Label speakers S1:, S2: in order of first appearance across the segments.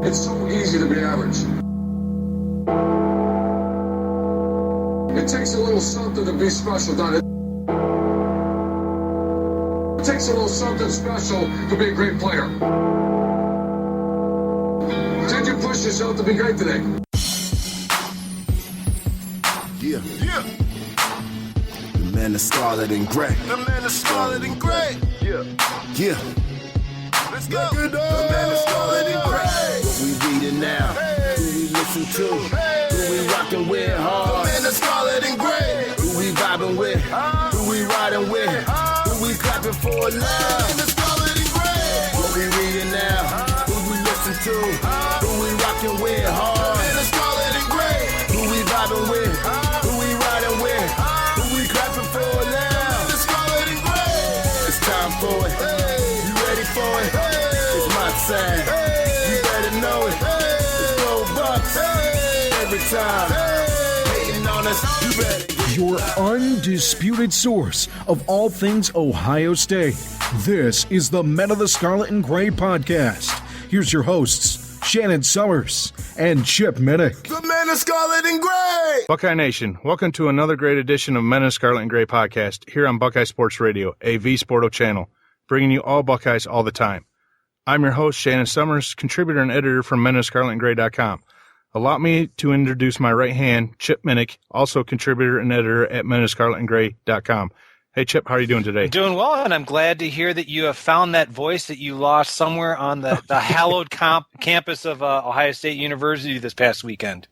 S1: It's so easy to be average. It takes a little something to be special, doesn't it? It takes a little something special to be a great player. Did you push yourself to be great today?
S2: Yeah. The man of Scarlet and Gray. Yeah. Let's go. The man of Scarlet and Gray. What we reading now? Who we listen to? Who we rocking with hard? The man of Scarlet and Gray. Who we vibing with? Who we riding with? Who we clapping for love? The man of Scarlet and Gray. What we reading now? Who we listen to? Who we rocking with hard? The man of Scarlet and Gray. Who we vibing with? Who we riding with? Who we clapping for love? The man of Scarlet and Gray. It's time for it. You ready for it? It's my time. You better know it. It's go Bucks. Every time. Hating on us, you better get
S3: your undisputed source of all things Ohio State. This is the Men of the Scarlet and Gray podcast. Here's your hosts, Shannon Summers and Chip Minnick.
S2: the man of Scarlet and Gray.
S4: Buckeye Nation, welcome to another great edition of Men of Scarlet and Gray podcast here on Buckeye Sports Radio, a V-Sporto channel, bringing you all Buckeyes all the time. I'm your host, Shannon Summers, contributor and editor from menofscarletandgray.com. Allow me to introduce my right hand, Chip Minnick, also contributor and editor at menofscarletandgray.com. Hey, Chip, how are you doing today?
S5: Doing well, and I'm glad to hear that you have found that voice that you lost somewhere on the hallowed campus of Ohio State University this past weekend.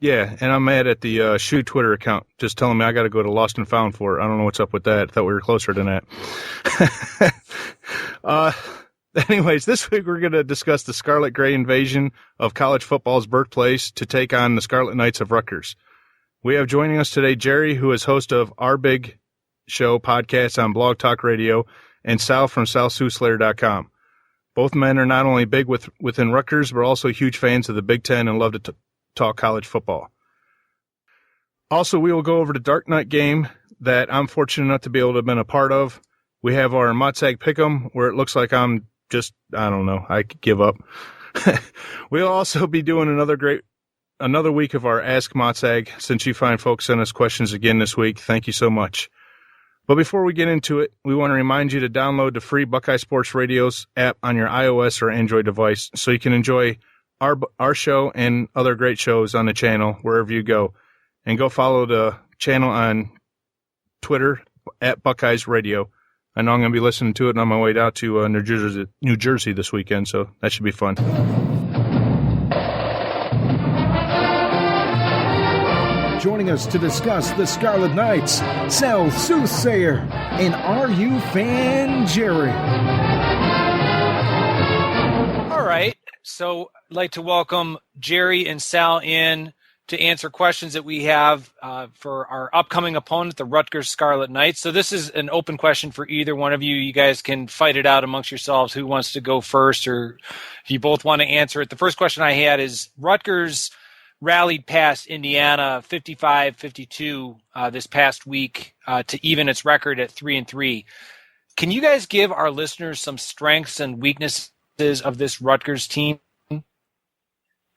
S4: Yeah, and I'm mad at the Shoe Twitter account, just telling me I got to go to Lost and Found for it. I don't know what's up with that. I thought we were closer than that. Anyways, this week we're going to discuss the Scarlet Gray invasion of college football's birthplace to take on the Scarlet Knights of Rutgers. We have joining us today Jerry, who is host of Our Big Show podcast on Blog Talk Radio, and Sal from SalSueSlayer.com. Both men are not only big within Rutgers, but also huge fans of the Big Ten and love to talk college football. Also, we will go over the Dark Knight game that I'm fortunate enough to be able to have been a part of. We have our Motsag Pick'em, where it looks like I'm just, I don't know, I could give up. We'll also be doing another week of our Ask Motsag, since you fine folks sent us questions again this week. Thank you so much. But before we get into it, we want to remind you to download the free Buckeye Sports Radios app on your iOS or Android device so you can enjoy our show and other great shows on the channel wherever you go. And go follow the channel on Twitter at Buckeyes Radio. I know I'm going to be listening to it on my way out to New Jersey this weekend, so that should be fun.
S3: Joining us to discuss the Scarlet Knights, Sal Soothsayer and RU fan Jerry.
S5: All right, so I'd like to welcome Jerry and Sal in to answer questions that we have for our upcoming opponent, the Rutgers Scarlet Knights. So this is an open question for either one of you. You guys can fight it out amongst yourselves who wants to go first, or if you both want to answer it. The first question I had is, Rutgers rallied past Indiana 55-52 this past week to even its record at 3-3. Can you guys give our listeners some strengths and weaknesses of this Rutgers team?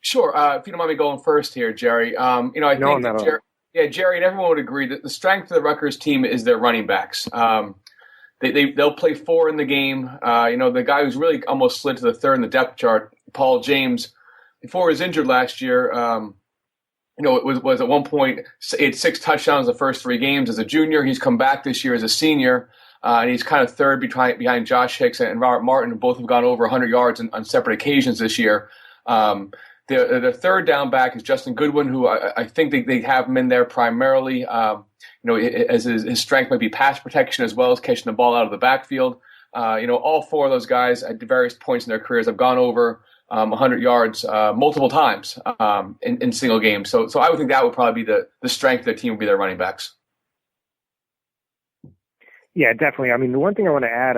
S6: Sure. If you don't mind me going first here, Jerry. I think that Jerry and everyone would agree that the strength of the Rutgers team is their running backs. They'll play four in the game. The guy who's really almost slid to the third in the depth chart, Paul James, before he was injured last year, it was at one point, he had 6 touchdowns the first 3 games as a junior. He's come back this year as a senior, and he's kind of third behind Josh Hicks and Robert Martin, who both have gone over 100 yards on separate occasions this year. The third down back is Justin Goodwin, who I think they have him in there primarily, as his strength might be pass protection as well as catching the ball out of the backfield. All 4 of those guys at various points in their careers have gone over 100 yards multiple times in single games. So I would think that would probably be the strength of the team would be their running backs.
S7: Yeah, definitely. I mean, the one thing I want to add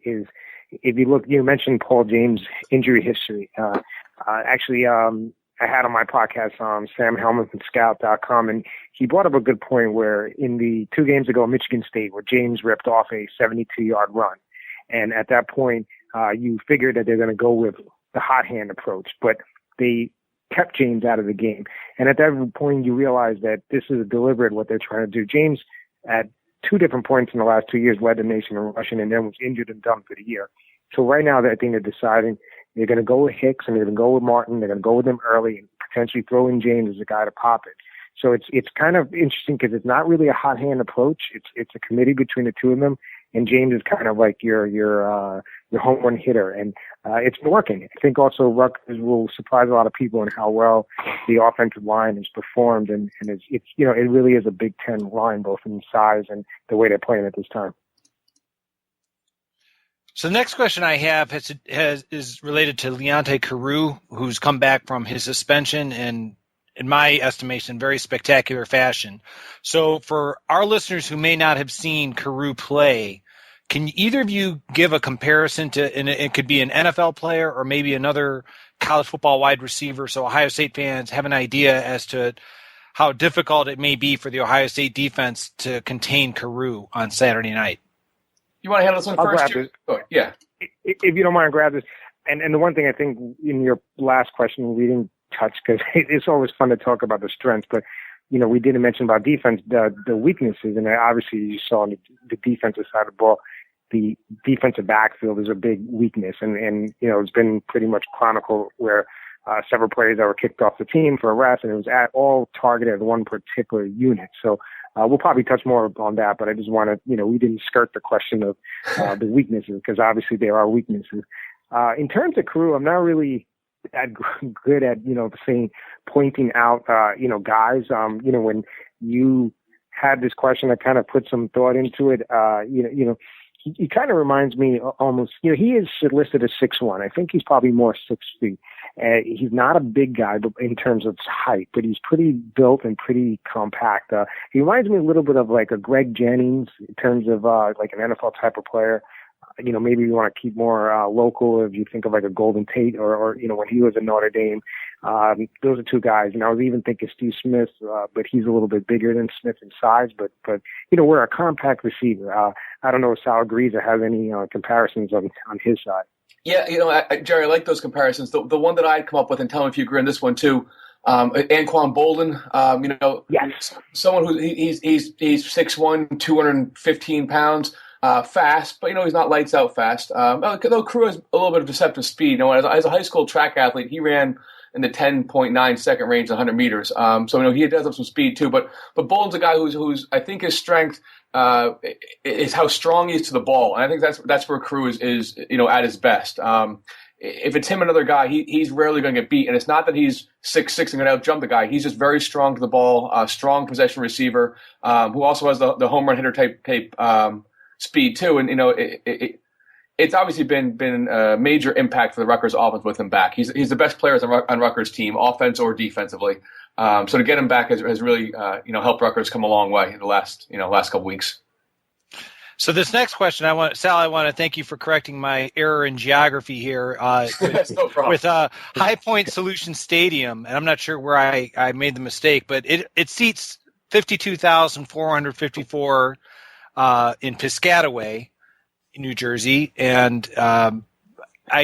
S7: is if you look, you mentioned Paul James' injury history. I had on my podcast Sam Hellman from Scout.com, and he brought up a good point where in the 2 games ago, Michigan State, where James ripped off a 72-yard run. And at that point, you figured that they're going to go with the hot hand approach. But they kept James out of the game. And at that point, you realize that this is deliberate what they're trying to do. James, at 2 different points in the last 2 years, led the nation in rushing and then was injured and done for the year. So right now, I think they're deciding they're going to go with Hicks and they're going to go with Martin. They're going to go with them early and potentially throw in James as a guy to pop it. So it's kind of interesting because it's not really a hot hand approach. It's a committee between the two of them, and James is kind of like your home run hitter, and it's been working. I think also Rutgers will surprise a lot of people in how well the offensive line has performed, and it's it really is a Big Ten line both in size and the way they're playing at this time.
S5: So the next question I have is related to Leonte Carew, who's come back from his suspension and, in my estimation, very spectacular fashion. So for our listeners who may not have seen Carew play, can either of you give a comparison to, and it could be an NFL player or maybe another college football wide receiver, so Ohio State fans have an idea as to how difficult it may be for the Ohio State defense to contain Carew on Saturday night?
S6: You want to handle this one first? Oh, yeah.
S7: If you don't mind, grab this. And the one thing I think in your last question we didn't touch, because it's always fun to talk about the strengths, but we didn't mention about defense, the weaknesses, and obviously you saw on the defensive side of the ball, the defensive backfield is a big weakness, and it's been pretty much chronicled where several players that were kicked off the team for arrest, and it was all targeted at one particular unit. So we'll probably touch more on that, but I just want to, we didn't skirt the question of the weaknesses, because obviously there are weaknesses. In terms of Carew, I'm not really that good at, saying, pointing out, guys. When you had this question, I kind of put some thought into it. He kind of reminds me almost, he is listed as 6'1". I think he's probably more 6 feet. He's not a big guy but in terms of height, but he's pretty built and pretty compact. He reminds me a little bit of like a Greg Jennings in terms of like an NFL type of player. Maybe you want to keep more local if you think of like a Golden Tate or when he was at Notre Dame. Those are 2 guys. And I was even thinking Steve Smith, but he's a little bit bigger than Smith in size. But we're a compact receiver. I don't know if Sal agrees or has any comparisons on his side.
S6: Yeah, Jerry, I like those comparisons. The one that I'd come up with, and tell me if you agree on this one too, Anquan Bolden,
S7: yes.
S6: Someone who he's 6'1", 215 pounds. Fast, but he's not lights out fast. Though Carew has a little bit of deceptive speed. As a high school track athlete, he ran in the 10.9 second range, 100 meters. So he does have some speed too. But Bolden's a guy who's I think his strength is how strong he is to the ball, and I think that's where Carew is at his best. If it's him and another guy, he's rarely going to get beat. And it's not that he's 6'6" and going to out jump the guy. He's just very strong to the ball, strong possession receiver, who also has the home run hitter type. Speed too, and it's obviously been a major impact for the Rutgers offense with him back. He's the best player on Rutgers' team, offense or defensively. So to get him back has really helped Rutgers come a long way in the last couple weeks.
S5: So this next question, I want to thank you for correcting my error in geography here.
S6: No problem.
S5: With High Point Solution Stadium, and I'm not sure where I made the mistake, but it seats 52,454. In Piscataway, New Jersey, and I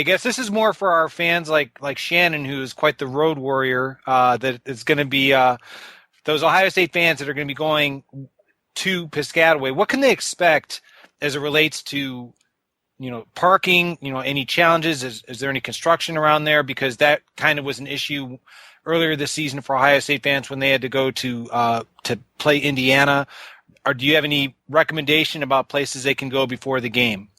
S5: guess this is more for our fans like Shannon, who is quite the road warrior. That is going to be those Ohio State fans that are going to be going to Piscataway. What can they expect as it relates to parking? Any challenges? Is there any construction around there? Because that kind of was an issue earlier this season for Ohio State fans when they had to go to play Indiana. Or do you have any recommendation about places they can go before the game?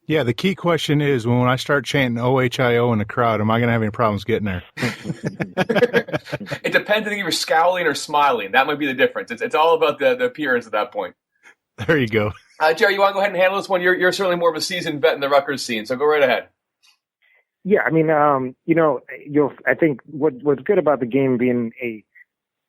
S4: Yeah, the key question is when I start chanting OHIO in the crowd, am I going to have any problems getting there?
S6: It depends if you're scowling or smiling. That might be the difference. It's all about the appearance at that point.
S4: There you go.
S6: Jerry, you want to go ahead and handle this one? You're certainly more of a seasoned vet in the Rutgers scene, so go right ahead.
S7: Yeah, I mean, I think what's good about the game being a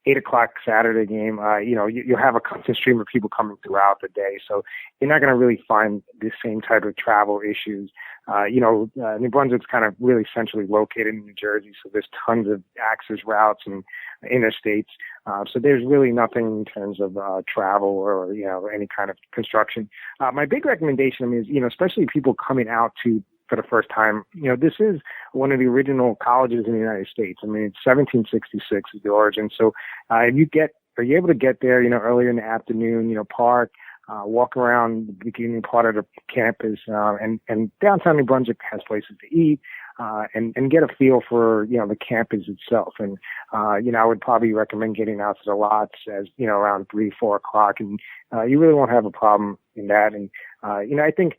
S7: 8:00 Saturday game, you'll have a constant stream of people coming throughout the day. So you're not going to really find the same type of travel issues. New Brunswick's kind of really centrally located in New Jersey. So there's tons of access routes and interstates. So there's really nothing in terms of travel or, any kind of construction. My big recommendation is, especially people coming out to for the first time. This is one of the original colleges in the United States. I mean, it's 1766 is the origin. So are you able to get there, earlier in the afternoon, park, walk around the beginning part of the campus, and downtown New Brunswick has places to eat, and get a feel for, the campus itself. And, I would probably recommend getting out to the lots as, around 3-4 o'clock, and, you really won't have a problem in that. And, I think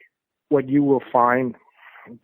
S7: what you will find,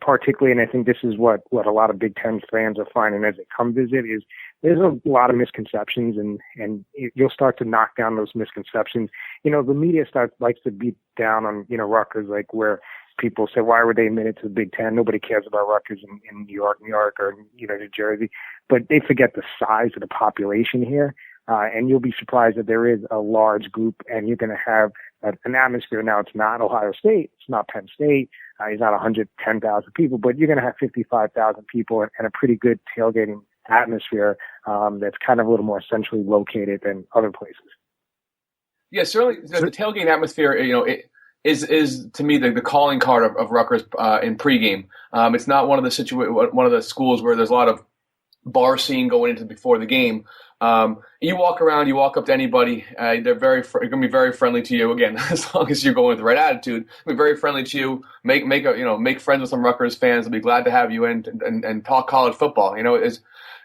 S7: particularly, and I think this is what a lot of Big Ten fans are finding as they come visit, is there's a lot of misconceptions, and you'll start to knock down those misconceptions. The media likes to beat down on, Rutgers, like where people say, why were they admitted to the Big Ten? Nobody cares about Rutgers in New York, or, New Jersey. But they forget the size of the population here. And you'll be surprised that there is a large group, and you're going to have an atmosphere. Now, it's not Ohio State. It's not Penn State. It's not 110,000 people, but you're going to have 55,000 people and a pretty good tailgating atmosphere that's kind of a little more centrally located than other places. Yeah,
S6: certainly the tailgate atmosphere, it is to me the calling card of Rutgers in pregame. It's not one of the schools where there's a lot of bar scene going into before the game. You walk around, you walk up to anybody, they're going to be very friendly to you. Again, as long as you're going with the right attitude, they'll be very friendly to you. Make friends with some Rutgers fans. They'll be glad to have you in and talk college football.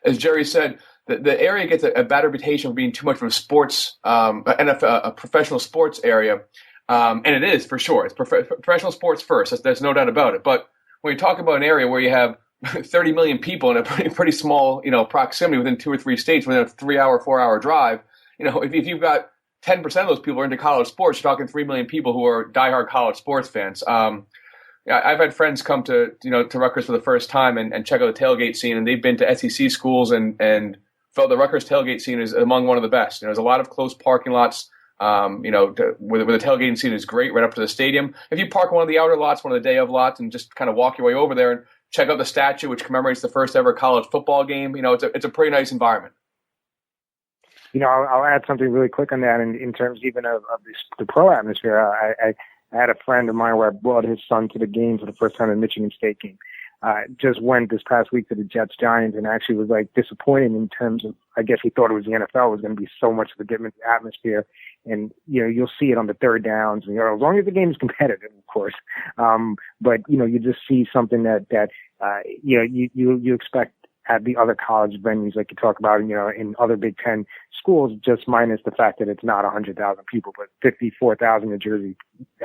S6: As Jerry said, the area gets a bad reputation for being too much of a sports, a professional sports area. And it is for sure. It's professional sports first. There's no doubt about it. But when you talk about an area where you have 30 million people in a pretty small, proximity within 2 or 3 states within a 3-hour, 4-hour drive, if you've got 10% of those people are into college sports, you're talking 3 million people who are diehard college sports fans. I've had friends come to Rutgers for the first time and check out the tailgate scene, and they've been to SEC schools and felt the Rutgers tailgate scene is among one of the best. There's a lot of close parking lots, where the tailgating scene is great right up to the stadium. If you park one of the outer lots, one of the day of lots, and just kind of walk your way over there and check out the statue, which commemorates the first ever college football game, it's a pretty nice environment.
S7: I'll add something really quick on that in terms even of the pro atmosphere. I had a friend of mine where I brought his son to the game for the first time, in Michigan State game. Just went this past week to the Jets Giants, and actually was disappointed in terms of, I guess he thought it was the NFL, was going to be so much of a different atmosphere. And, you'll see it on the third downs, as long as the game is competitive, of course. But, you just see something that you expect at the other college venues, like you talk about, in other Big Ten schools, just minus the fact that it's not 100,000 people, but 54,000 New Jersey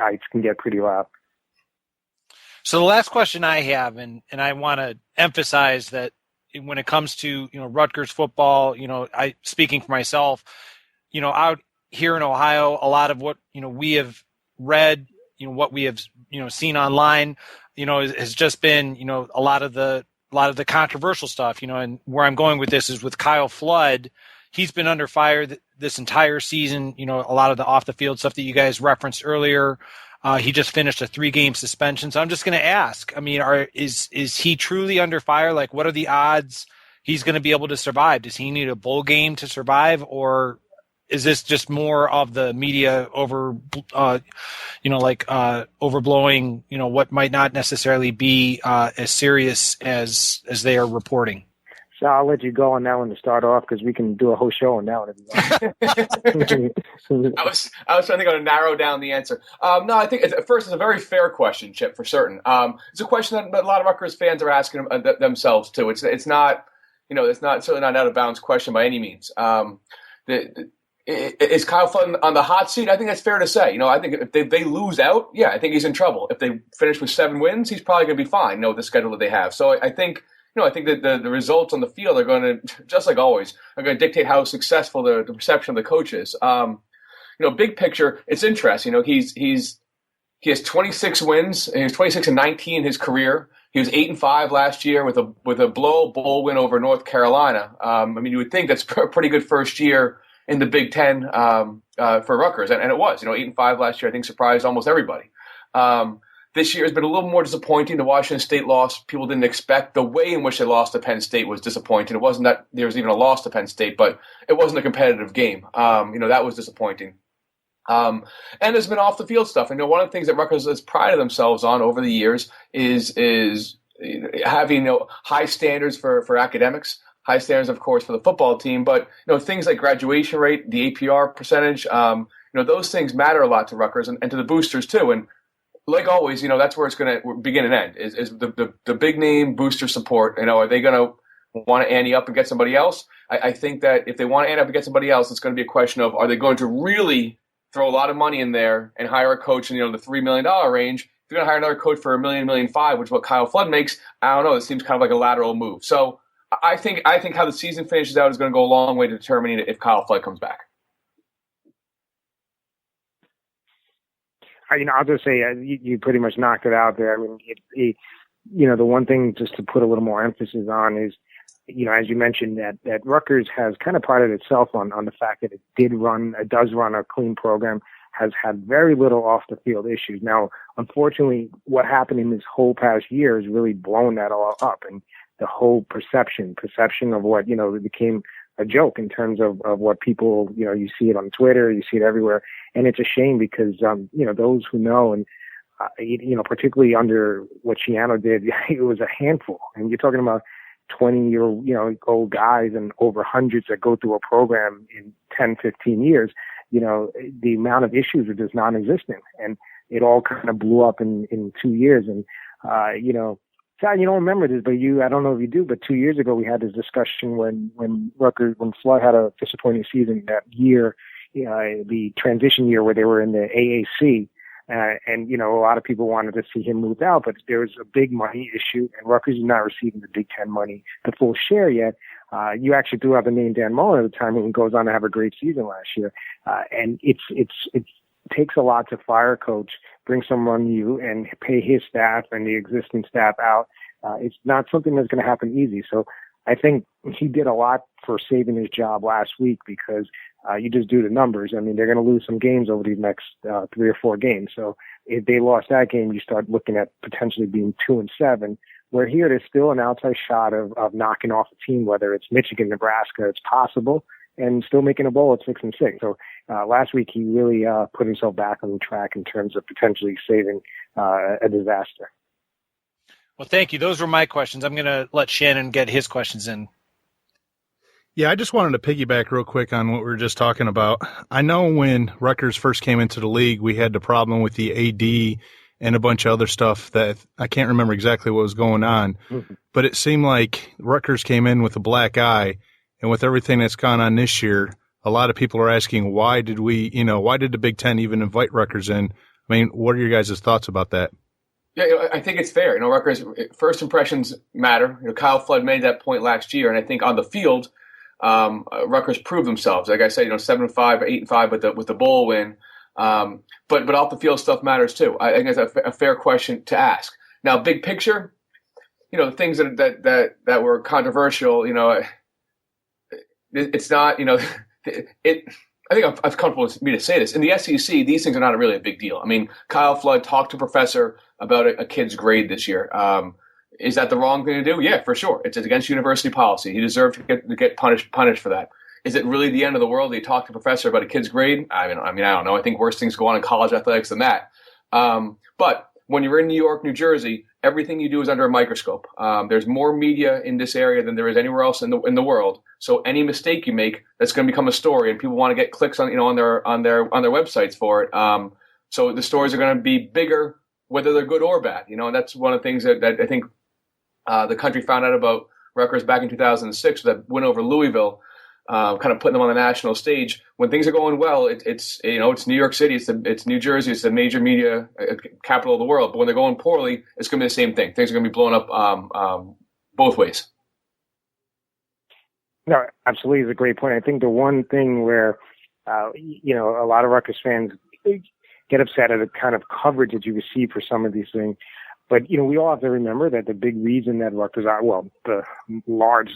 S7: Ites can get pretty loud.
S5: So the last question I have, and I want to emphasize that when it comes to, Rutgers football, I speaking for myself, out here in Ohio, a lot of what, we have read, what we have, seen online, has just been, a lot of the controversial stuff, and where I'm going with this is with Kyle Flood. He's been under fire this entire season, a lot of the off the field stuff that you guys referenced earlier. He just finished a 3-game suspension. So I'm just going to ask, is he truly under fire? Like, what are the odds he's going to be able to survive? Does he need a bowl game to survive, or is this just more of the media overblowing, what might not necessarily be as serious as they are reporting?
S7: So I'll let you go on that one to start off, because we can do a whole show on that one.
S6: I was trying to think how to narrow down the answer. No, I think it's a very fair question, Chip, for certain. It's a question that a lot of Rutgers fans are asking themselves too. It's not, it's not certainly not an out of bounds question by any means. Is Kyle Flood on the hot seat? I think that's fair to say. I think if they lose out, I think he's in trouble. If they finish with 7 wins, he's probably going to be fine. The schedule that they have. So I think. I think that the results on the field are going to, just like always, are going to dictate how successful the perception of the coach is. Big picture, it's interesting. He has 26 wins. He was 26-19 in his career. He was 8-5 last year with a bowl win over North Carolina. You would think that's a pretty good first year in the Big Ten for Rutgers, and it was. 8-5 last year, I think, surprised almost everybody. This year has been a little more disappointing. The Washington State loss, people didn't expect. The way in which they lost to Penn State was disappointing. It wasn't that there was even a loss to Penn State, but it wasn't a competitive game. That was disappointing. And there's been off the field stuff. One of the things that Rutgers has prided themselves on over the years is having high standards for academics, high standards, of course, for the football team. But things like graduation rate, the APR percentage, those things matter a lot to Rutgers and to the boosters too. And like always, that's where it's going to begin and end is the big name booster support. Are they going to want to ante up and get somebody else? I think that if they want to ante up and get somebody else, it's going to be a question of, are they going to really throw a lot of money in there and hire a coach in the $3 million range? If you're going to hire another coach for $1 million, $1.5 million, which is what Kyle Flood makes, I don't know. It seems kind of like a lateral move. So I think how the season finishes out is going to go a long way to determining if Kyle Flood comes back.
S7: I'll just say you pretty much knocked it out there. I mean, the one thing just to put a little more emphasis on is, as you mentioned, that Rutgers has kind of prided itself on the fact that it does run a clean program, has had very little off the field issues. Now, unfortunately, what happened in this whole past year has really blown that all up, and the whole perception of what, it became a joke in terms of what people, you see it on Twitter, you see it everywhere. And it's a shame because, those who know, and, particularly under what Shiano did, it was a handful. And you're talking about 20-year-old guys and over hundreds that go through a program in 10, 15 years. The amount of issues are just non-existent. And it all kind of blew up in 2 years. And, Sal, you don't remember this, but I don't know if you do, but 2 years ago we had this discussion when Flood had a disappointing season that year, the transition year where they were in the AAC. And a lot of people wanted to see him moved out, but there was a big money issue, and Rutgers is not receiving the Big Ten money, the full share yet. You actually threw out the name Dan Mullen at the time, and goes on to have a great season last year. And it takes a lot to fire a coach, bring someone new, and pay his staff and the existing staff out. It's not something that's going to happen easy. So I think he did a lot for saving his job last week because you just do the numbers. I mean, they're going to lose some games over these next 3 or 4 games. So if they lost that game, you start looking at potentially being 2-7. Where here, there's still an outside shot of knocking off a team, whether it's Michigan, Nebraska, it's possible, and still making a bowl at 6-6. So last week, he really put himself back on the track in terms of potentially saving a disaster.
S5: Well, thank you. Those were my questions. I'm going to let Shannon get his questions in.
S4: Yeah, I just wanted to piggyback real quick on what we were just talking about. I know when Rutgers first came into the league, we had the problem with the AD and a bunch of other stuff that I can't remember exactly what was going on. Mm-hmm. But it seemed like Rutgers came in with a black eye, and with everything that's gone on this year, a lot of people are asking, why did the Big Ten even invite Rutgers in? I mean, what are your guys' thoughts about that?
S6: Yeah, I think it's fair. Rutgers, first impressions matter. Kyle Flood made that point last year, and I think on the field, Rutgers proved themselves. Like I said, 7-5 or 8-5 with the bowl win. But off the field stuff matters too. I think it's a fair question to ask. Now, big picture, the things that were controversial, it's not, I think it's comfortable with me to say this. In the SEC, these things are not really a big deal. I mean, Kyle Flood talked to a professor about a kid's grade this year. Is that the wrong thing to do? Yeah, for sure. It's against university policy. He deserved to get punished for that. Is it really the end of the world? They talk to a professor about a kid's grade? I don't know. I think worse things go on in college athletics than that. But when you're in New York, New Jersey, everything you do is under a microscope. There's more media in this area than there is anywhere else in the world. So any mistake you make, that's going to become a story, and people want to get clicks on their websites for it. So the stories are going to be bigger, whether they're good or bad. And that's one of the things that I think the country found out about Rutgers back in 2006, that win over Louisville. Kind of putting them on the national stage. When things are going well, it's New York City, it's New Jersey, it's the major media capital of the world. But when they're going poorly, it's going to be the same thing. Things are going to be blown up both ways.
S7: No, absolutely, is a great point. I think the one thing where a lot of Rutgers fans get upset at the kind of coverage that you receive for some of these things. But, we all have to remember that the big reason that Rutgers the large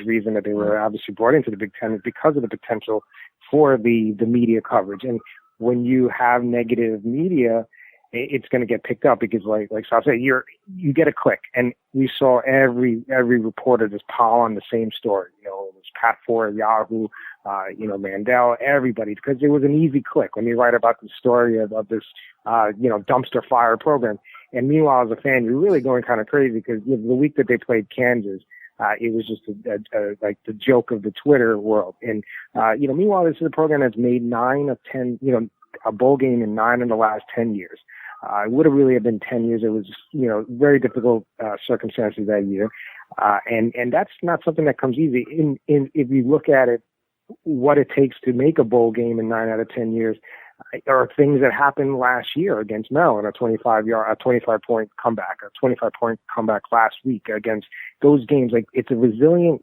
S7: reason that they were obviously brought into the Big Ten is because of the potential for the media coverage. And when you have negative media, it's going to get picked up because, like Sal said, you get a click, and we saw every reporter just pile on the same story. It was Pat Ford, Yahoo, Mandel, everybody, because it was an easy click when you write about the story of this, dumpster fire program. And meanwhile, as a fan, you're really going kind of crazy because the week that they played Kansas, it was just like the joke of the Twitter world. And, meanwhile, this is a program that's made 9 of 10, a bowl game in 9 in the last 10 years. It would have really have been 10 years. It was, very difficult circumstances that year. And that's not something that comes easy. If you look at it, what it takes to make a bowl game in 9 out of 10 years, are things that happened last year against Maryland, a 25-point comeback last week against those games. Like, it's a resilient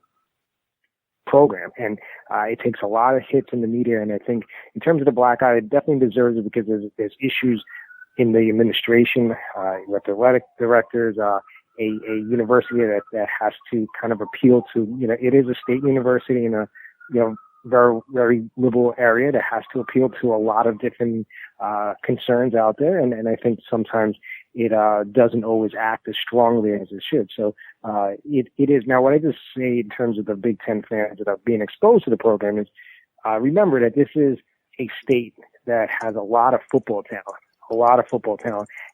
S7: program, and it takes a lot of hits in the media. And I think in terms of the black eye, it definitely deserves it because there's issues in the administration, with the athletic directors, a university that has to kind of appeal to, it is a state university in a, very, very liberal area that has to appeal to a lot of different concerns out there. And I think sometimes it doesn't always act as strongly as it should. So it is. Now, what I just say in terms of the Big Ten fans that are being exposed to the program is remember that this is a state that has a lot of football talent.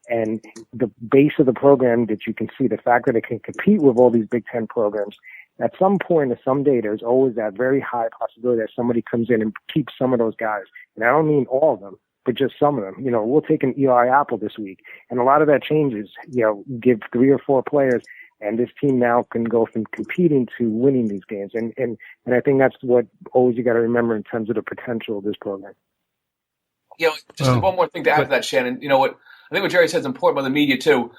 S7: And the base of the program that you can see, the fact that it can compete with all these Big Ten programs, at some point or someday, there's always that very high possibility that somebody comes in and keeps some of those guys. And I don't mean all of them, but just some of them. We'll take an Eli Apple this week. And a lot of that changes, give 3 or 4 players, and this team now can go from competing to winning these games. And I think that's what always you got to remember in terms of the potential of this program.
S6: Just one more thing to add to that, Shannon. What I think what Jerry said is important about the media too.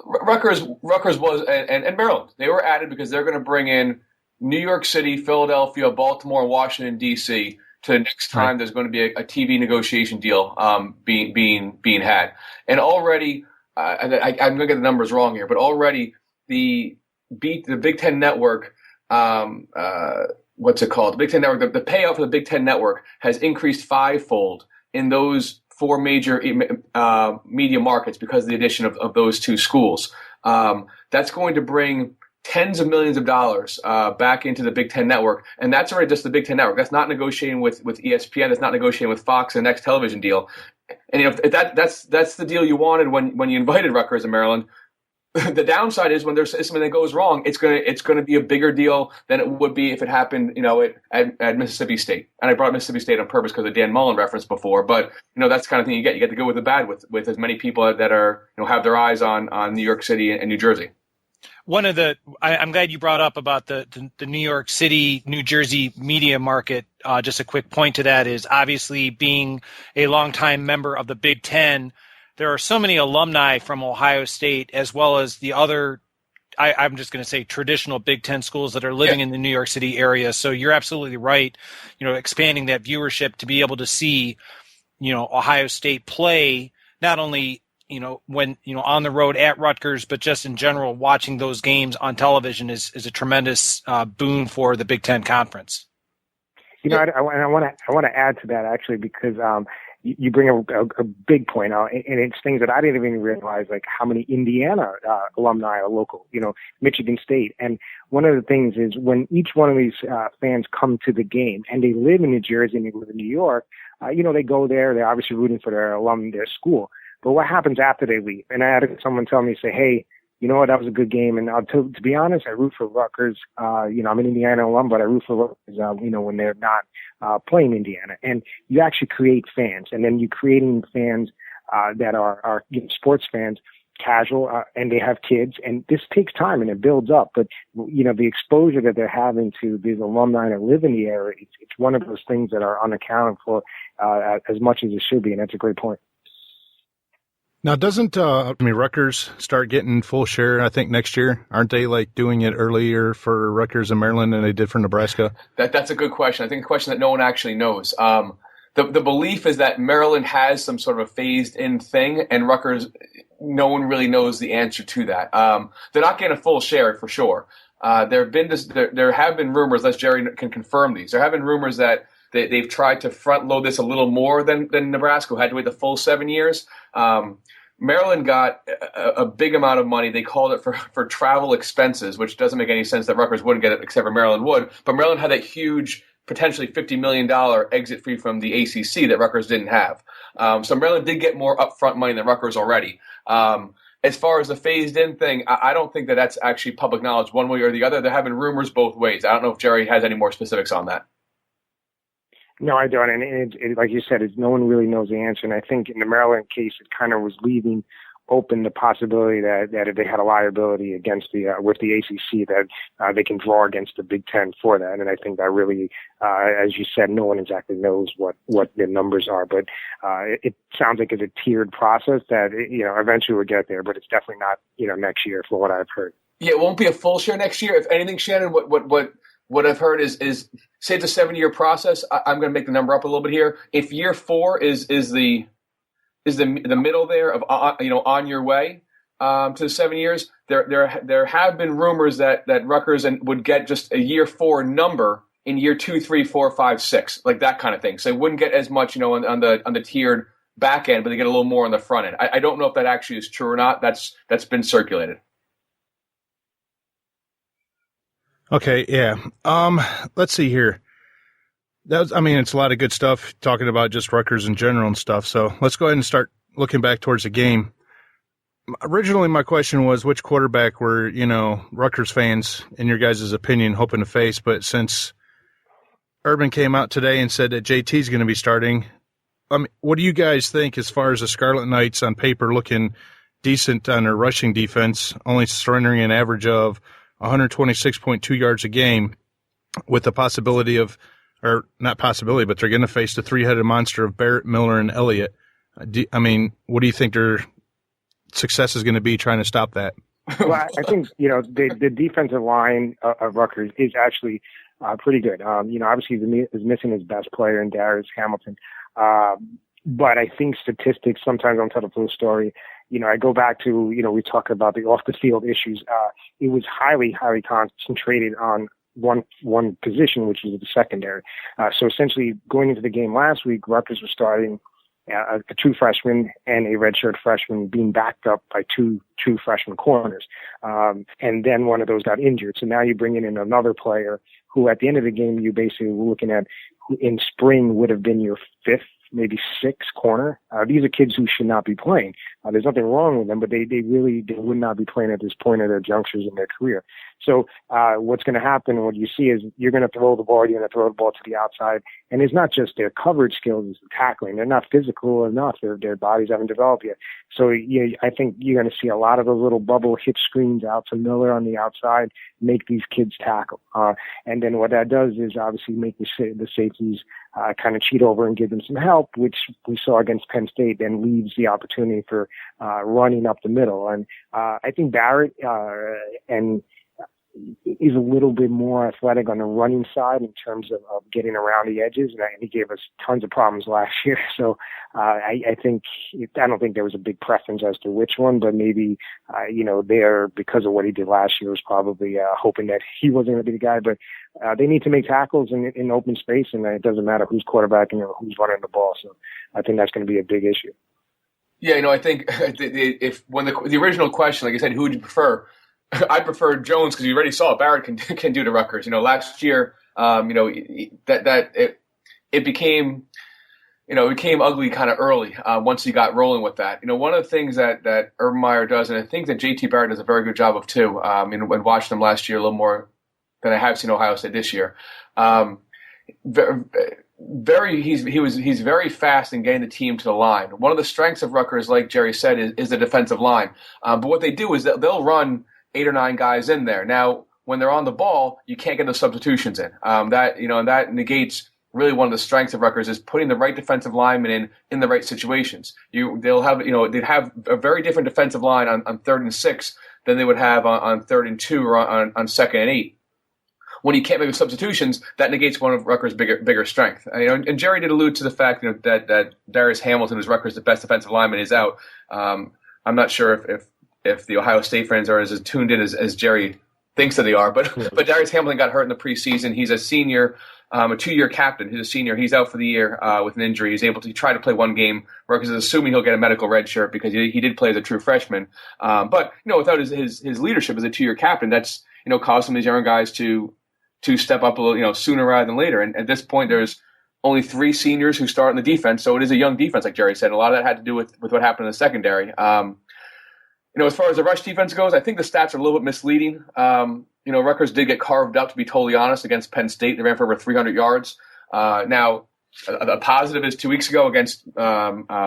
S6: Rutgers was and Maryland. They were added because they're going to bring in New York City, Philadelphia, Baltimore, and Washington D.C. to next time there's going to be a TV negotiation deal being had. And already, I'm going to get the numbers wrong here, but already the Big Ten Network. What's it called? The Big Ten Network. The payout for the Big Ten Network has increased 5-fold in those 4 major media markets because of the addition of those 2 schools. That's going to bring tens of millions of dollars back into the Big Ten Network, and that's already just the Big Ten Network. That's not negotiating with ESPN. That's not negotiating with Fox and the next television deal. And if that's the deal you wanted when you invited Rutgers and Maryland. The downside is when there's something that goes wrong, it's going to be a bigger deal than it would be if it happened, at Mississippi State. And I brought Mississippi State on purpose because of Dan Mullen reference before. But that's the kind of thing you get. You get to go with the bad with as many people that are have their eyes on New York City and New Jersey.
S5: I'm glad you brought up about the New York City, New Jersey media market. Just a quick point to that is obviously being a longtime member of the Big Ten. There are so many alumni from Ohio State as well as the other, I'm just going to say traditional Big Ten schools that are living in the New York City area. So you're absolutely right, expanding that viewership to be able to see, Ohio State play, not only, when, on the road at Rutgers, but just in general, watching those games on television is a tremendous boon for the Big Ten Conference.
S7: I want to add to that actually, because, you bring a big point out, and it's things that I didn't even realize, like how many Indiana alumni are local, Michigan State. And one of the things is when each one of these fans come to the game and they live in New Jersey and they live in New York, they go there, they're obviously rooting for their alum, their school. But what happens after they leave? And I had someone tell me, say, hey, you know what, that was a good game. And to be honest, I root for Rutgers. I'm an Indiana alum, but I root for Rutgers, when they're not playing Indiana. And you actually create fans. And then you're creating fans that are sports fans, casual, and they have kids. And this takes time and it builds up. But, the exposure that they're having to these alumni that live in the area, it's one of those things that are unaccounted for as much as it should be. And that's a great point.
S4: Now, doesn't Rutgers start getting full share, I think, next year? Aren't they doing it earlier for Rutgers and Maryland than they did for Nebraska?
S6: That's a good question. I think a question that no one actually knows. The belief is that Maryland has some sort of a phased-in thing, and Rutgers, no one really knows the answer to that. They're not getting a full share for sure. There have been rumors, unless Jerry can confirm these, there have been rumors that they've tried to front load this a little more than Nebraska, who had to wait the full 7 years. Maryland got a big amount of money. They called it for travel expenses, which doesn't make any sense that Rutgers wouldn't get it, except for Maryland would. But Maryland had that huge, potentially $50 million exit fee from the ACC that Rutgers didn't have. So Maryland did get more upfront money than Rutgers already. As far as the phased-in thing, I don't think that that's actually public knowledge one way or the other. There have been rumors both ways. I don't know if Jerry has any more specifics on that.
S7: No, I don't. And like you said, no one really knows the answer. And I think in the Maryland case, it kind of was leaving open the possibility that if they had a liability against with the ACC, that they can draw against the Big Ten for that. And I think that really, as you said, no one exactly knows what the numbers are. But it sounds like it's a tiered process that eventually we'll get there. But it's definitely not next year, from what I've heard. Yeah,
S6: it won't be a full share next year. If anything, Shannon, what I've heard is say it's a 7-year process. I'm going to make the number up a little bit here. If year 4 is the middle there of on your way to the 7 years, there have been rumors that Rutgers would get just a year 4 number in year 2, 3, 4, 5, 6, like that kind of thing. So they wouldn't get as much on the tiered back end, but they get a little more on the front end. I don't know if that actually is true or not. That's been circulated.
S4: Okay, yeah. Let's see here. It's a lot of good stuff talking about just Rutgers in general and stuff. So let's go ahead and start looking back towards the game. Originally, my question was which quarterback were, Rutgers fans, in your guys' opinion, hoping to face. But since Urban came out today and said that JT is going to be starting, what do you guys think as far as the Scarlet Knights on paper looking decent on their rushing defense, only surrendering an average of 126.2 yards a game with the possibility of, or not possibility, but they're going to face the three-headed monster of Barrett, Miller, and Elliott. What do you think their success is going to be trying to stop that?
S7: Well, I think, the defensive line of Rutgers is actually pretty good. Obviously he's missing his best player in Darius Hamilton. But I think statistics sometimes don't tell the full story. I go back to, we talk about the off-the-field issues. It was highly, highly concentrated on one position, which is the secondary. So essentially, going into the game last week, Rutgers was starting a true freshman and a redshirt freshman being backed up by two true freshman corners. And then one of those got injured. So now you're bringing in another player who, at the end of the game, you basically were looking at who in spring would have been your 5th, maybe 6th corner. These are kids who should not be playing. There's nothing wrong with them, but they would not be playing at this point of their junctures in their career. So what's going to happen, and what you see is you're going to throw the ball, to the outside. And it's not just their coverage skills, it's the tackling. They're not physical enough. Their bodies haven't developed yet. So I think you're going to see a lot of those little bubble hitch screens out to Miller on the outside, make these kids tackle. And then what that does is obviously make the safeties kind of cheat over and give them some help, which we saw against Penn State, then leaves the opportunity for running up the middle. And I think Barrett is a little bit more athletic on the running side in terms of getting around the edges, and he gave us tons of problems last year. So I don't think there was a big preference as to which one, but maybe there, because of what he did last year, was probably hoping that he wasn't going to be the guy. But they need to make tackles in open space, and it doesn't matter who's quarterbacking or who's running the ball. So I think that's going to be a big issue.
S6: Yeah, I think when the original question, like I said, who would you prefer? I prefer Jones because you already saw Barrett can do to Rutgers. Last year, it became ugly kind of early once he got rolling with that. One of the things that Urban Meyer does, and I think that JT Barrett does a very good job of too. When watching him last year a little more than I have seen Ohio State this year. He's very fast in getting the team to the line. One of the strengths of Rutgers, like Jerry said, is the defensive line. But what they do is they'll run 8 or 9 guys in there. Now, when they're on the ball, you can't get those substitutions in. And that negates really one of the strengths of Rutgers is putting the right defensive lineman in the right situations. They'd have a very different defensive line on 3rd and 6 than they would have on 3rd and 2 or on 2nd and 8. When you can't make substitutions, that negates one of Rutgers' bigger strength. And Jerry did allude to the fact that Darius Hamilton, who's Rutgers' the best defensive lineman, is out. I'm not sure if the Ohio State fans are as tuned in as Jerry thinks that they are. But Darius Hamilton got hurt in the preseason. He's a senior, a 2-year captain. He's a senior. He's out for the year with an injury. He's able to try to play one game. Rutgers is assuming he'll get a medical red shirt because he did play as a true freshman. But without his leadership as a 2-year captain, that's caused some of these young guys to step up a little sooner rather than later. And at this point, there's only 3 seniors who start in the defense, so it is a young defense, like Jerry said. And a lot of that had to do with what happened in the secondary. As far as the rush defense goes, I think the stats are a little bit misleading. Rutgers did get carved up, to be totally honest, against Penn State. They ran for over 300 yards. Now, a positive is 2 weeks ago against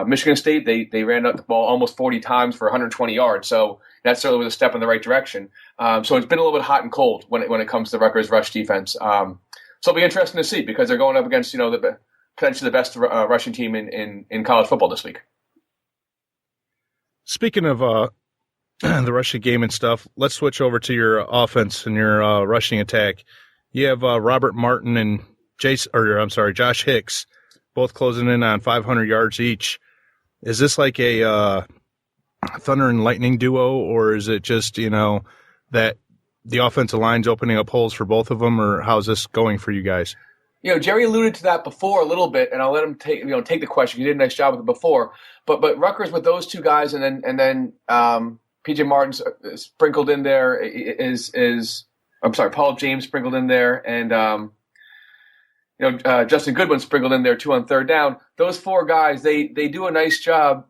S6: Michigan State. They ran up the ball almost 40 times for 120 yards. So that certainly was a step in the right direction. So it's been a little bit hot and cold when it comes to Rutgers rush defense. So it'll be interesting to see because they're going up against, potentially the best rushing team in college football this week.
S4: Speaking of the rushing game and stuff, let's switch over to your offense and your rushing attack. You have Robert Martin and Josh Hicks, both closing in on 500 yards each. Is this like a thunder and lightning duo, or is it just that the offensive line's opening up holes for both of them, or how's this going for you guys?
S6: Jerry alluded to that before a little bit, and I'll let him take the question. He did a nice job with it before, but Rutgers with those two guys, and then PJ Martin sprinkled in there Paul James sprinkled in there, and Justin Goodwin sprinkled in there too on third down. Those 4 guys, they do a nice job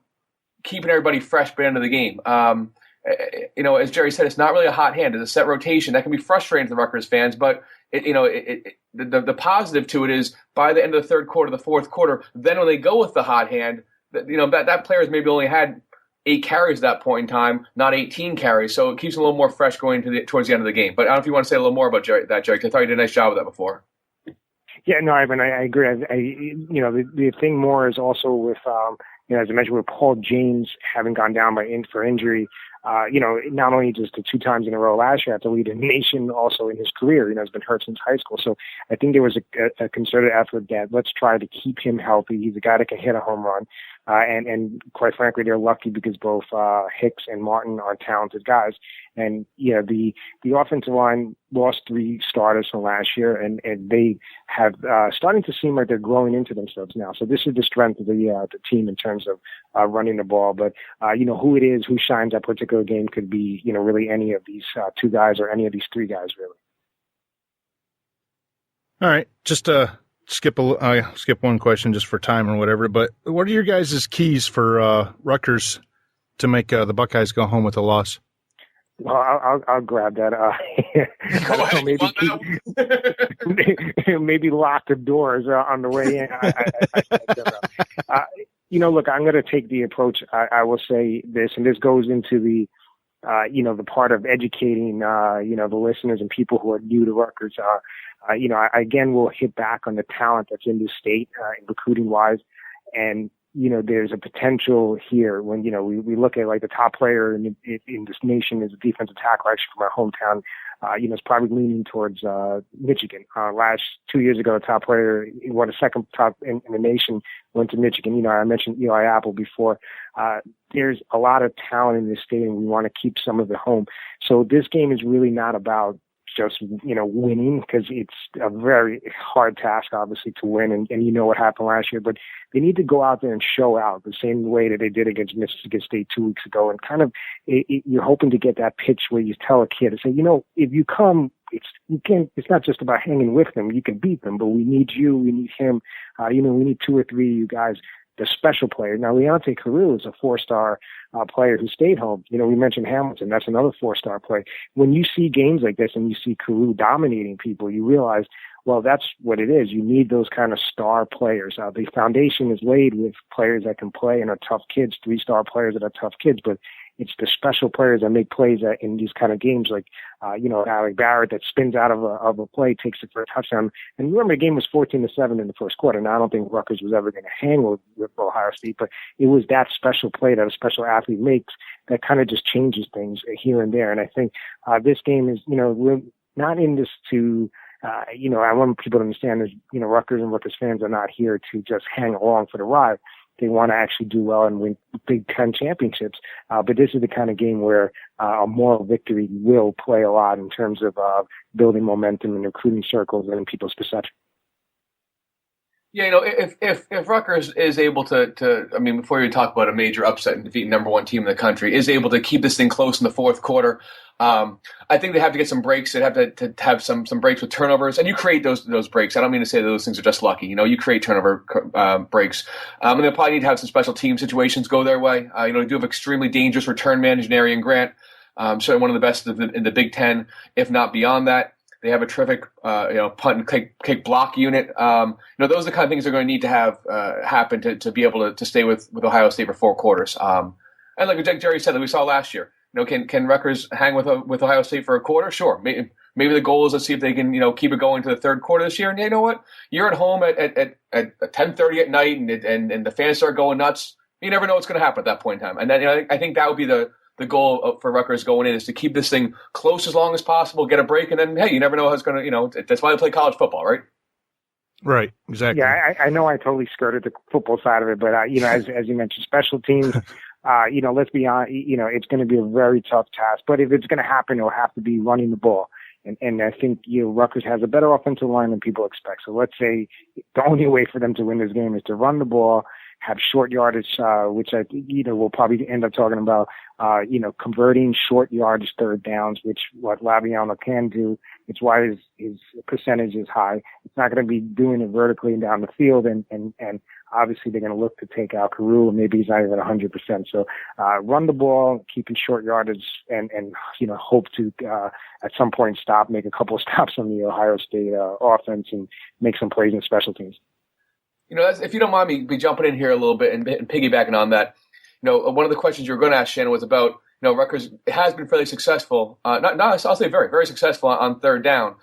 S6: keeping everybody fresh by the end of the game. As Jerry said, it's not really a hot hand. It's a set rotation. That can be frustrating to the Rutgers fans, but the positive to it is by the end of the third quarter, the fourth quarter, then when they go with the hot hand, that player's maybe only had 8 carries at that point in time, not 18 carries. So it keeps them a little more fresh going towards the end of the game. But I don't know if you want to say a little more about Jerry, because I thought you did a nice job with that before.
S7: Yeah, no, Ivan, I agree. The thing more is also with, as I mentioned, with Paul James having gone down for injury, not only just the 2 times in a row last year, had to lead a nation also in his career. He's been hurt since high school. So I think there was a concerted effort that let's try to keep him healthy. He's a guy that can hit a home run. And quite frankly, they're lucky because both Hicks and Martin are talented guys. And the offensive line lost 3 starters from last year, and they have starting to seem like they're growing into themselves now. So this is the strength of the team in terms of running the ball. But who it is, who shines that particular game could be really any of these 2 guys or any of these 3 guys really.
S4: All right, just skip one question just for time or whatever. But what are your guys' keys for Rutgers to make the Buckeyes go home with a loss?
S7: Well, I'll grab that. Maybe lock the doors on the way in. I don't know. Look, I'm going to take the approach. I will say this, and this goes into the part of educating, the listeners and people who are new to Rutgers. I again will hit back on the talent that's in this state, recruiting wise, and there's a potential here when, we look at like the top player in this nation is a defensive tackle, actually from our hometown. It's probably leaning towards Michigan. Last 2 years ago, the top player, the second top in the nation, went to Michigan. I mentioned Eli Apple before. There's a lot of talent in this state, and we want to keep some of it home. So this game is really not about just winning, because it's a very hard task obviously to win, and what happened last year, but they need to go out there and show out the same way that they did against Michigan State 2 weeks ago, and kind of you're hoping to get that pitch where you tell a kid to say, if you come, it's not just about hanging with them, you can beat them, but we need you, we need him, we need 2 or 3 of you guys, the special player. Now, Leonte Carew is a 4-star player who stayed home. We mentioned Hamilton. That's another 4-star player. When you see games like this and you see Carew dominating people, you realize, well, that's what it is. You need those kind of star players. The foundation is laid with players that can play and are tough kids, 3-star players that are tough kids, but it's the special players that make plays in these kind of games, like Alec Barrett that spins out of a play, takes it for a touchdown. And remember, the game was 14-7 in the first quarter. Now, I don't think Rutgers was ever going to hang with Ohio State, but it was that special play that a special athlete makes that kind of just changes things here and there. And I think this game is, we're not in this to. I want people to understand is, Rutgers and Rutgers fans are not here to just hang along for the ride. they want to actually do well and win Big Ten championships. But this is the kind of game where a moral victory will play a lot in terms of building momentum and recruiting circles and people's perception.
S6: Yeah, if Rutgers is able to, I mean, before you talk about a major upset and defeat number one team in the country, is able to keep this thing close in the fourth quarter, I think they have to get some breaks. They have to have some breaks with turnovers, and you create those breaks. I don't mean to say that those things are just lucky. You create turnover breaks, and they'll probably need to have some special team situations go their way. They do have extremely dangerous return man in Arian Grant, certainly one of the best in the Big Ten, if not beyond that. They have a terrific, punt and kick block unit. Those are the kind of things they're going to need to have happen to be able to stay with Ohio State for 4 quarters. And like Jerry said, that we saw last year, can Rutgers hang with Ohio State for a quarter? Sure. Maybe the goal is to see if they can, keep it going to the third quarter this year. And you know what? You're at home at 10:30 at night, and the fans start going nuts. You never know what's going to happen at that point in time. And then I think that would be the goal for Rutgers going in, is to keep this thing close as long as possible, get a break, and then, hey, you never know how it's going to, that's why they play college football, right?
S4: Right, exactly.
S7: Yeah, I know I totally skirted the football side of it, but, as you mentioned, special teams, let's be honest, it's going to be a very tough task. But if it's going to happen, it'll have to be running the ball. And I think, Rutgers has a better offensive line than people expect. So let's say the only way for them to win this game is to run the ball, have short yardage, which I think, we'll probably end up talking about, converting short yardage third downs, which what Laviano can do. It's why his percentage is high. It's not going to be doing it vertically and down the field. And obviously they're going to look to take out Carew, and maybe he's not even 100%. So, run the ball, keeping short yardage, and hope to, at some point make a couple of stops on the Ohio State, offense and make some plays in special teams.
S6: If you don't mind me jumping in here a little bit and piggybacking on that, one of the questions you were going to ask, Shannon, was about, Rutgers has been fairly successful. I'll say very, very successful on third down.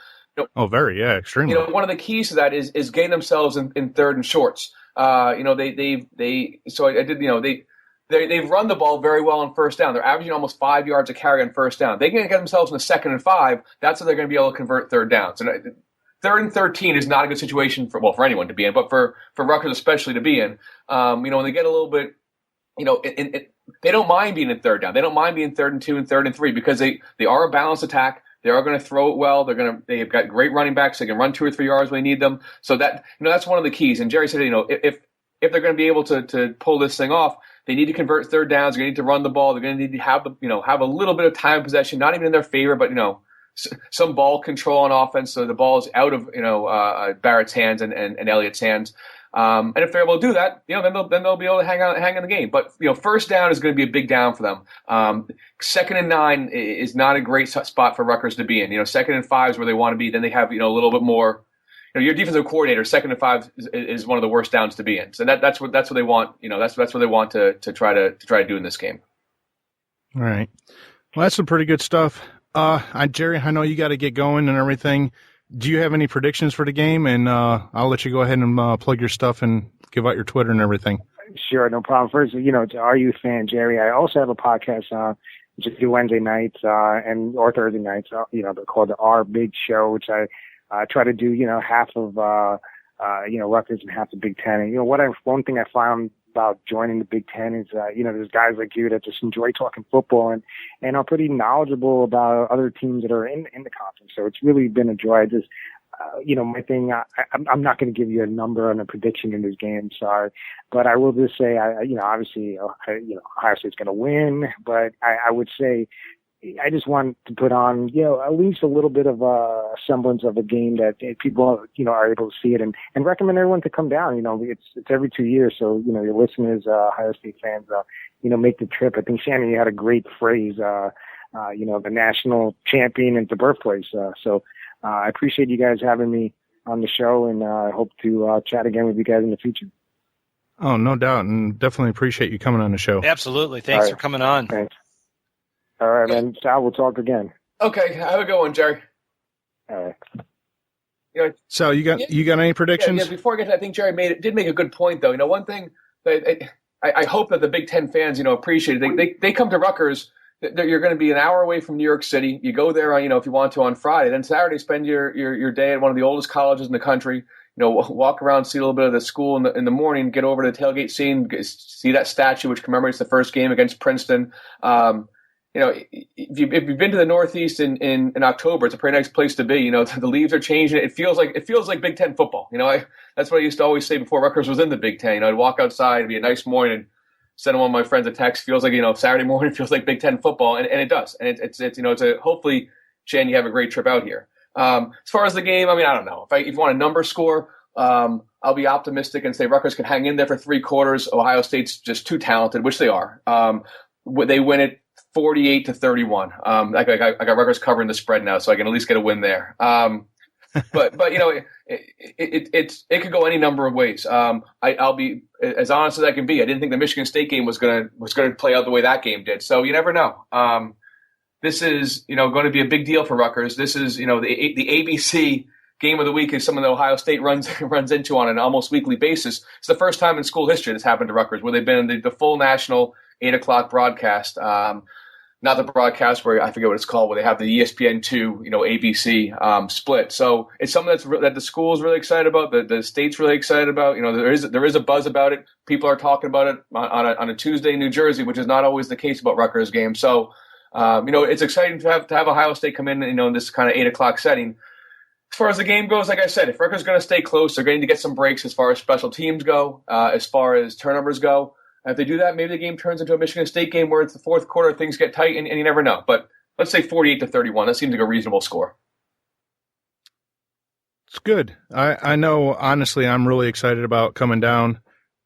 S4: Very, yeah, extremely.
S6: One of the keys to that is getting themselves in third and shorts. They've run the ball very well on first down. They're averaging almost 5 yards a carry on first down. They can get themselves in the 2nd and 5. That's how they're going to be able to convert third downs. And 3rd and 13 is not a good situation for anyone to be in, but for Rutgers especially to be in. When they get a little bit, they don't mind being in third down. They don't mind being 3rd and 2 and 3rd and 3 because they are a balanced attack. They are going to throw it well. They've got great running backs. They can run 2 or 3 yards when they need them. So that, that's one of the keys. And Jerry said, if they're going to be able to pull this thing off, they need to convert third downs. They're going to need to run the ball. They're going to need to have have a little bit of time of possession, not even in their favor, but some ball control on offense, so the ball is out of Barrett's hands and Elliott's hands. And if they're able to do that, then they'll be able to hang in the game. But first down is going to be a big down for them. 2nd and 9 is not a great spot for Rutgers to be in. 2nd and 5 is where they want to be. Then they have a little bit more. Your defensive coordinator, 2nd and 5 is one of the worst downs to be in. So that's what they want. That's what they want to try to do in this game.
S4: All right. Well, that's some pretty good stuff. Jerry, I know you got to get going and everything. Do you have any predictions for the game? And I'll let you go ahead and plug your stuff and give out your Twitter and everything.
S7: Sure, no problem. First, to our youth fan, Jerry, I also have a podcast which I do Wednesday nights or Thursday nights. They're called the Our Big Show, which I try to do. Half of Rutgers and half the Big Ten. And one thing I found about joining the Big Ten is, there's guys like you that just enjoy talking football and are pretty knowledgeable about other teams that are in the conference. So it's really been a joy. Just, my thing, I'm not going to give you a number on a prediction in this game, sorry, but I will just say, obviously, Ohio State's going to win, but I would say, I just want to put on, at least a little bit of a semblance of a game that people, are able to see it and recommend everyone to come down. It's every 2 years. So, your listeners, Ohio State fans, make the trip. I think, Shannon, you had a great phrase, the national champion into Birthplace. So I appreciate you guys having me on the show, and I hope to chat again with you guys in the future.
S4: Oh, no doubt. And definitely appreciate you coming on the show.
S5: Absolutely. Thanks for coming on.
S7: Thanks. All right, man. Sal, we'll talk again.
S6: Okay, have a good one, Jerry.
S7: All right.
S4: So you got any predictions?
S6: Yeah, before I get to that, I think Jerry did make a good point, though. One thing that I hope that the Big Ten fans, appreciate it. They come to Rutgers. You're going to be an hour away from New York City. You go there, if you want to, on Friday. Then Saturday, spend your day at one of the oldest colleges in the country. walk around, see a little bit of the school in the morning, get over to the tailgate scene, see that statue which commemorates the first game against Princeton. If you've been to the Northeast in October, it's a pretty nice place to be. The leaves are changing. It feels like Big Ten football. That's what I used to always say before Rutgers was in the Big Ten. I'd walk outside, it'd be a nice morning, and send one of my friends a text. Feels like Saturday morning feels like Big Ten football, and it does. And it's hopefully, Shan, you have a great trip out here. As far as the game, I don't know if you want a number score. I'll be optimistic and say Rutgers can hang in there for 3 quarters. Ohio State's just too talented, which they are. They win it 48-31. I got Rutgers covering the spread now, so I can at least get a win there. But it could go any number of ways. I'll be as honest as I can be. I didn't think the Michigan State game was gonna play out the way that game did. So you never know. This is going to be a big deal for Rutgers. This is the ABC game of the week is something that Ohio State runs into on an almost weekly basis. It's the first time in school history this happened to Rutgers, where they've been in the full national 8:00 broadcast. Not the broadcast where I forget what it's called, where they have the ESPN2, ABC split. So it's something that the school's really excited about, the state's really excited about. There is a buzz about it. People are talking about it on a Tuesday in New Jersey, which is not always the case about Rutgers games. So it's exciting to have Ohio State come in, in this kind of 8:00 setting. As far as the game goes, like I said, if Rutgers is going to stay close, they're going to get some breaks as far as special teams go, as far as turnovers go. If they do that, maybe the game turns into a Michigan State game where it's the fourth quarter, things get tight, and you never know. But let's say 48-31. That seems like a reasonable score.
S4: It's good. I know, honestly, I'm really excited about coming down,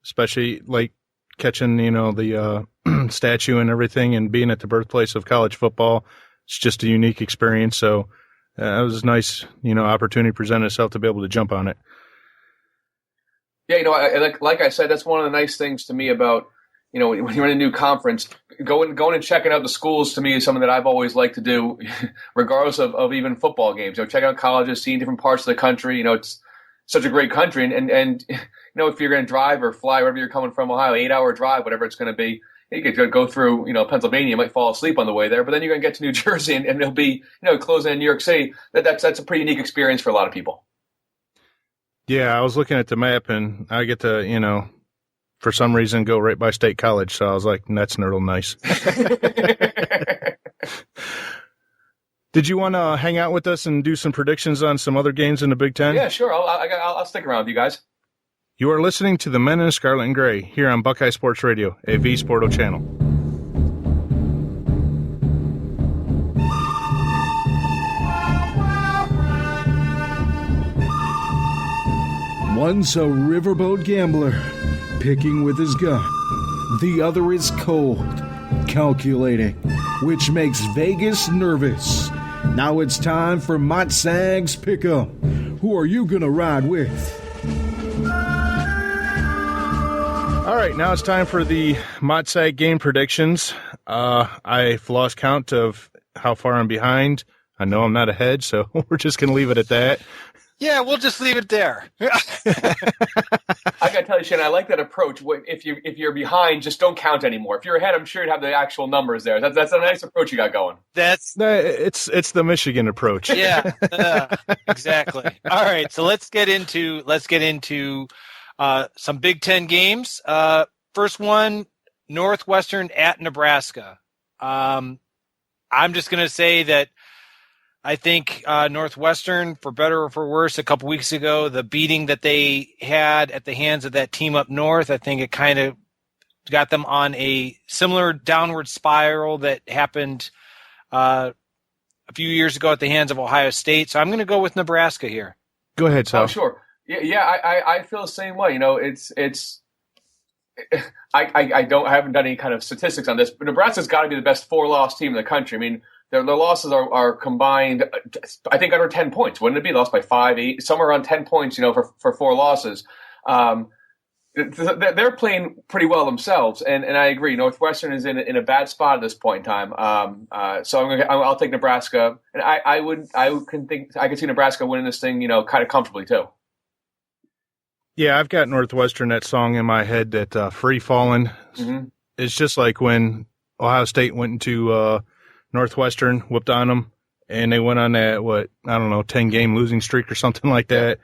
S4: especially like catching, the statue and everything and being at the birthplace of college football. It's just a unique experience. So it was a nice, opportunity presented itself to be able to jump on it.
S6: Yeah, like I said, that's one of the nice things to me about, when you're in a new conference, going and checking out the schools to me is something that I've always liked to do, regardless of even football games. Checking out colleges, seeing different parts of the country. It's such a great country, and if you're going to drive or fly wherever you're coming from, Ohio, 8-hour drive, whatever it's going to be, you could go through, Pennsylvania. You might fall asleep on the way there, but then you're going to get to New Jersey, and it'll be, closing in New York City. That's a pretty unique experience for a lot of people.
S4: Yeah, I was looking at the map, and I get to, for some reason, go right by State College. So I was like, that's real nice. Did you want to hang out with us and do some predictions on some other games in the Big Ten?
S6: Yeah, sure. I'll stick around with you guys.
S4: You are listening to the Men in Scarlet and Gray here on Buckeye Sports Radio, a V Sporto channel.
S3: One's a riverboat gambler, picking with his gun. The other is cold, calculating, which makes Vegas nervous. Now it's time for Motsag's Pick'em. Who are you going to ride with?
S4: All right, now it's time for the Motsag game predictions. I've lost count of how far I'm behind. I know I'm not ahead, so we're just going to leave it at that.
S5: Yeah, we'll just leave it there.
S6: I got to tell you, Shannon, I like that approach. If you're behind, just don't count anymore. If you're ahead, I'm sure you'd have the actual numbers there. That's a nice approach you got going.
S4: It's the Michigan approach.
S5: Yeah, exactly. All right, so let's get into some Big Ten games. First one, Northwestern at Nebraska. I'm just going to say that I think Northwestern, for better or for worse, a couple weeks ago, the beating that they had at the hands of that team up north, I think it kind of got them on a similar downward spiral that happened a few years ago at the hands of Ohio State. So I'm going to go with Nebraska here.
S4: Go ahead, Sal.
S6: Oh, sure. Yeah, I feel the same way. I haven't done any kind of statistics on this, but Nebraska's got to be the best 4-loss team in the country. I mean, their losses are combined, I think, under 10 points. Wouldn't it be? Lost by 5, 8, somewhere around 10 points, for 4 losses. They're playing pretty well themselves, and I agree. Northwestern is in a bad spot at this point in time. So I'll take Nebraska, and I could see Nebraska winning this thing, kind of comfortably too.
S4: Yeah, I've got Northwestern, that song in my head, that Free Fallin'. Mm-hmm. It's just like when Ohio State went into Northwestern, whooped on them, and they went on that, 10-game losing streak or something like that.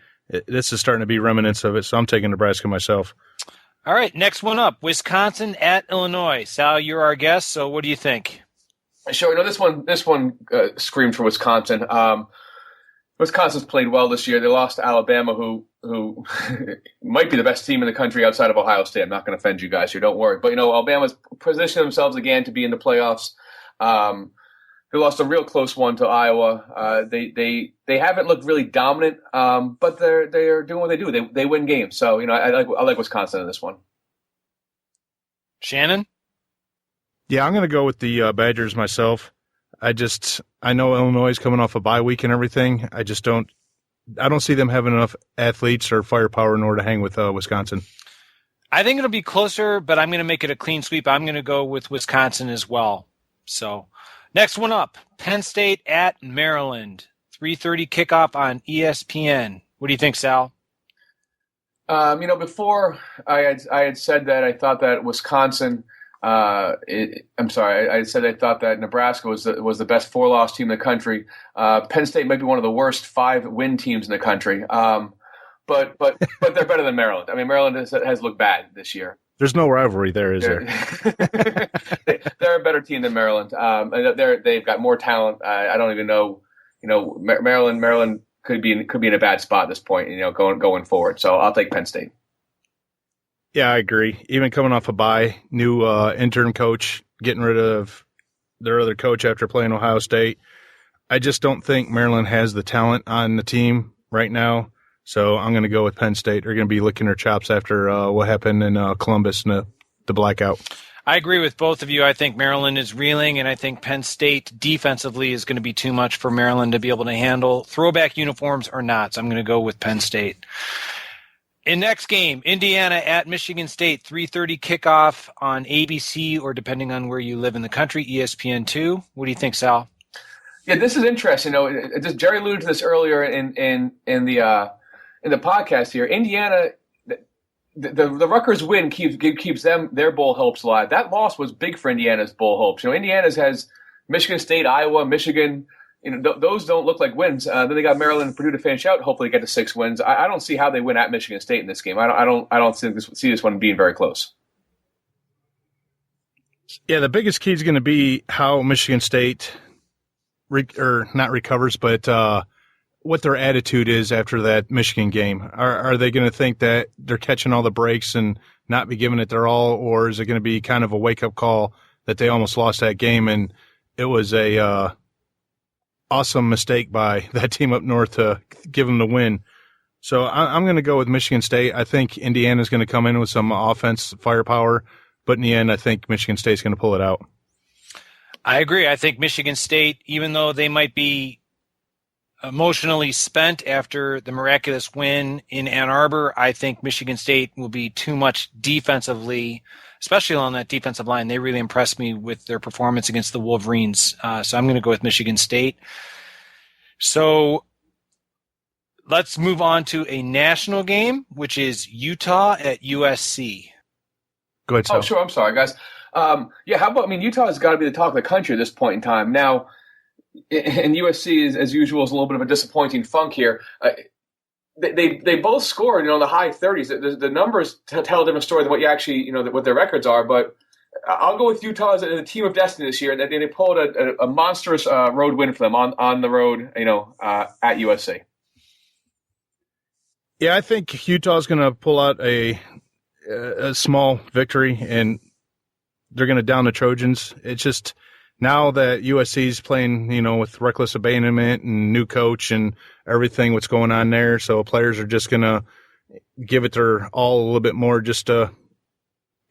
S4: this is starting to be remnants of it, so I'm taking Nebraska myself.
S5: All right, next one up, Wisconsin at Illinois. Sal, you're our guest, so what do you think?
S6: Sure. This one screamed for Wisconsin. Wisconsin's played well this year. They lost to Alabama, who might be the best team in the country outside of Ohio State. I'm not going to offend you guys here, don't worry. But Alabama's positioned themselves again to be in the playoffs. They lost a real close one to Iowa. They haven't looked really dominant, but they're doing what they do. They win games. So I like Wisconsin in this one.
S5: Shannon?
S4: Yeah, I'm going to go with the Badgers myself. I know Illinois is coming off a bye week and everything. I don't see them having enough athletes or firepower in order to hang with Wisconsin.
S5: I think it'll be closer, but I'm going to make it a clean sweep. I'm going to go with Wisconsin as well. So next one up, Penn State at Maryland. 3:30 kickoff on ESPN. What do you think, Sal?
S6: Before I had said that I thought that Wisconsin I said I thought that Nebraska was the best 4-loss team in the country. Penn State might be one of the worst 5-win teams in the country. But they're better than Maryland. I mean, Maryland has looked bad this year.
S4: There's no rivalry there, is there?
S6: They're a better team than Maryland. They've got more talent. I don't even know. Maryland could be in a bad spot at this point. Going forward. So I'll take Penn State.
S4: Yeah, I agree. Even coming off a bye, new interim coach, getting rid of their other coach after playing Ohio State. I just don't think Maryland has the talent on the team right now. So I'm going to go with Penn State. They're going to be licking their chops after what happened in Columbus and the blackout.
S5: I agree with both of you. I think Maryland is reeling, and I think Penn State defensively is going to be too much for Maryland to be able to handle, throwback uniforms or not. So I'm going to go with Penn State. In next game, Indiana at Michigan State, 3:30 kickoff on ABC, or depending on where you live in the country, ESPN2. What do you think, Sal?
S6: Yeah, this is interesting. Jerry alluded to this earlier in the podcast here. Indiana, the Rutgers win keeps them their bowl hopes alive. That loss was big for Indiana's bowl hopes. Indiana's has Michigan State, Iowa, Michigan. Those don't look like wins. Then they got Maryland and Purdue to finish out. Hopefully, get to 6 wins. I don't see how they win at Michigan State in this game. I don't see this one being very close.
S4: Yeah, the biggest key is going to be how Michigan State not recovers, but what their attitude is after that Michigan game. Are they going to think that they're catching all the breaks and not be giving it their all, or is it going to be kind of a wake up call that they almost lost that game and it was a awesome mistake by that team up north to give them the win? So I'm going to go with Michigan State. I think Indiana's going to come in with some offense firepower, but in the end, I think Michigan State's going to pull it out.
S5: I agree. I think Michigan State, even though they might be emotionally spent after the miraculous win in Ann Arbor, I think Michigan State will be too much defensively, especially on that defensive line. They really impressed me with their performance against the Wolverines. So I'm going to go with Michigan State. So let's move on to a national game, which is Utah at USC.
S4: Go ahead, Sal.
S6: Oh, sure. I'm sorry, guys. How about, Utah has got to be the talk of the country at this point in time. Now, and USC, as usual, is a little bit of a disappointing funk here. They both scored, in the high 30s. The numbers tell a different story than what you actually, what their records are. But I'll go with Utah as a team of destiny this year. They pulled a monstrous road win for them on the road, at USC.
S4: Yeah, I think Utah's going to pull out a small victory, and they're going to down the Trojans. It's just now that USC's playing, with reckless abandonment and new coach and everything, what's going on there. So players are just going to give it their all a little bit more just to,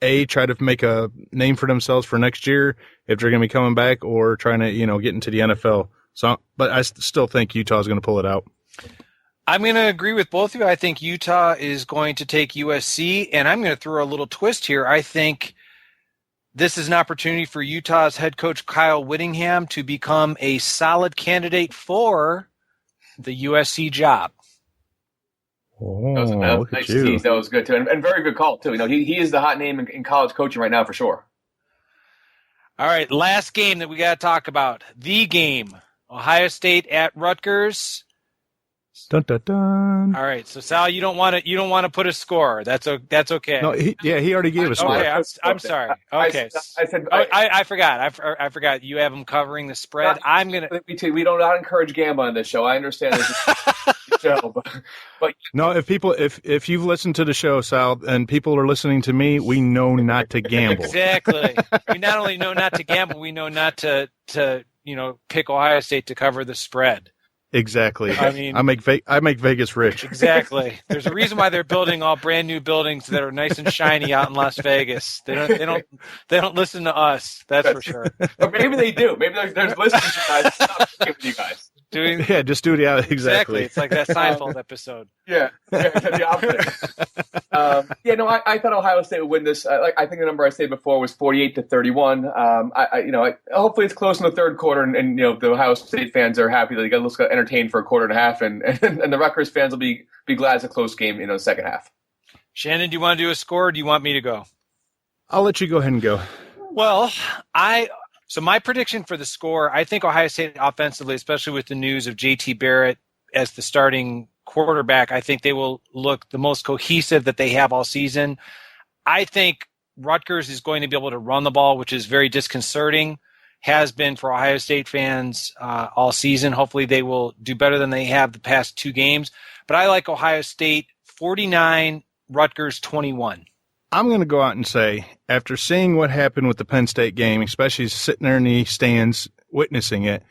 S4: try to make a name for themselves for next year if they're going to be coming back, or trying to, get into the NFL. So, but I still think Utah's going to pull it out.
S5: I'm going to agree with both of you. I think Utah is going to take USC, and I'm going to throw a little twist here. I think this is an opportunity for Utah's head coach Kyle Whittingham to become a solid candidate for the USC job.
S4: Oh,
S6: that was nice tease. That was good too, and very good call too. He is the hot name in college coaching right now for sure.
S5: All right, last game that we got to talk about. The game, Ohio State at Rutgers.
S4: Dun, dun, dun.
S5: All right, so Sal, you don't want to put a score. That's okay.
S4: No, he already gave a score.
S5: Okay, I'm sorry. Okay, I forgot. I forgot. You have them covering the spread.
S6: We do not encourage gambling on this show. I understand this show, but
S4: no. If you've listened to the show, Sal, and people are listening to me, we know not to gamble.
S5: Exactly. We not only know not to gamble, we know not to pick Ohio State to cover the spread.
S4: Exactly. I mean, I make Vegas rich.
S5: Exactly. There's a reason why they're building all brand new buildings that are nice and shiny out in Las Vegas. They don't listen to us. That's for sure.
S6: Or maybe they do. Maybe there's listeners to you guys. Stop giving you guys.
S4: Just do it. Exactly.
S5: It's like that Seinfeld episode.
S6: Yeah, the opposite. I thought Ohio State would win this. I think the number I said before was 48-31. Hopefully it's close in the third quarter, and the Ohio State fans are happy that they got entertained for a quarter and a half, and the Rutgers fans will be glad it's a close game in the second half.
S5: Shannon, do you want to do a score, or do you want me to go?
S4: I'll let you go ahead and go.
S5: Well, So my prediction for the score, I think Ohio State offensively, especially with the news of J.T. Barrett as the starting quarterback, I think they will look the most cohesive that they have all season. I think Rutgers is going to be able to run the ball, which is very disconcerting, has been for Ohio State fans all season. Hopefully they will do better than they have the past two games. But I like Ohio State 49, Rutgers 21.
S4: I'm going to go out and say, after seeing what happened with the Penn State game, especially sitting there in the stands witnessing it,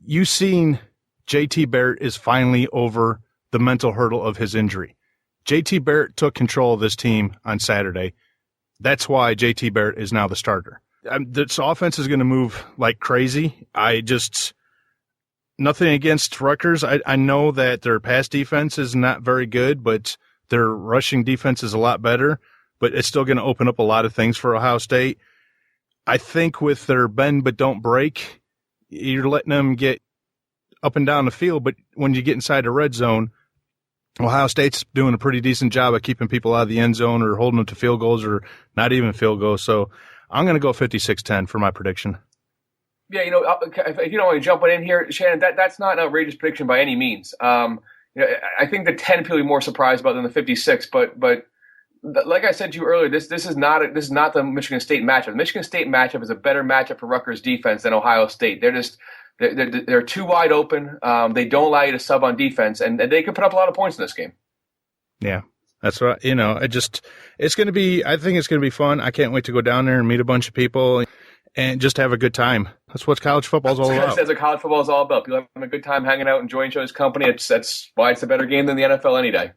S4: you've seen J.T. Barrett is finally over the mental hurdle of his injury. J.T. Barrett took control of this team on Saturday. That's why J.T. Barrett is now the starter. This offense is going to move like crazy. Nothing against Rutgers. I know that their pass defense is not very good, but their rushing defense is a lot better. But it's still going to open up a lot of things for Ohio State. I think with their bend but don't break, you're letting them get up and down the field. But when you get inside the red zone, Ohio State's doing a pretty decent job of keeping people out of the end zone or holding them to field goals or not even field goals. So I'm going to go 56-10 for my prediction.
S6: Yeah, if you don't want to jump in here, Shannon, that's not an outrageous prediction by any means. I think the 10 people will be more surprised about than the 56, but like I said to you earlier, this is not the Michigan State matchup. The Michigan State matchup is a better matchup for Rutgers defense than Ohio State. They're too wide open. They don't allow you to sub on defense, and they could put up a lot of points in this game.
S4: Yeah, that's right. It's going to be. I think it's going to be fun. I can't wait to go down there and meet a bunch of people and just have a good time. That's what college football is all about.
S6: That's what college football is all about. People having a good time, hanging out, enjoying each other's company. That's why it's a better game than the NFL any day.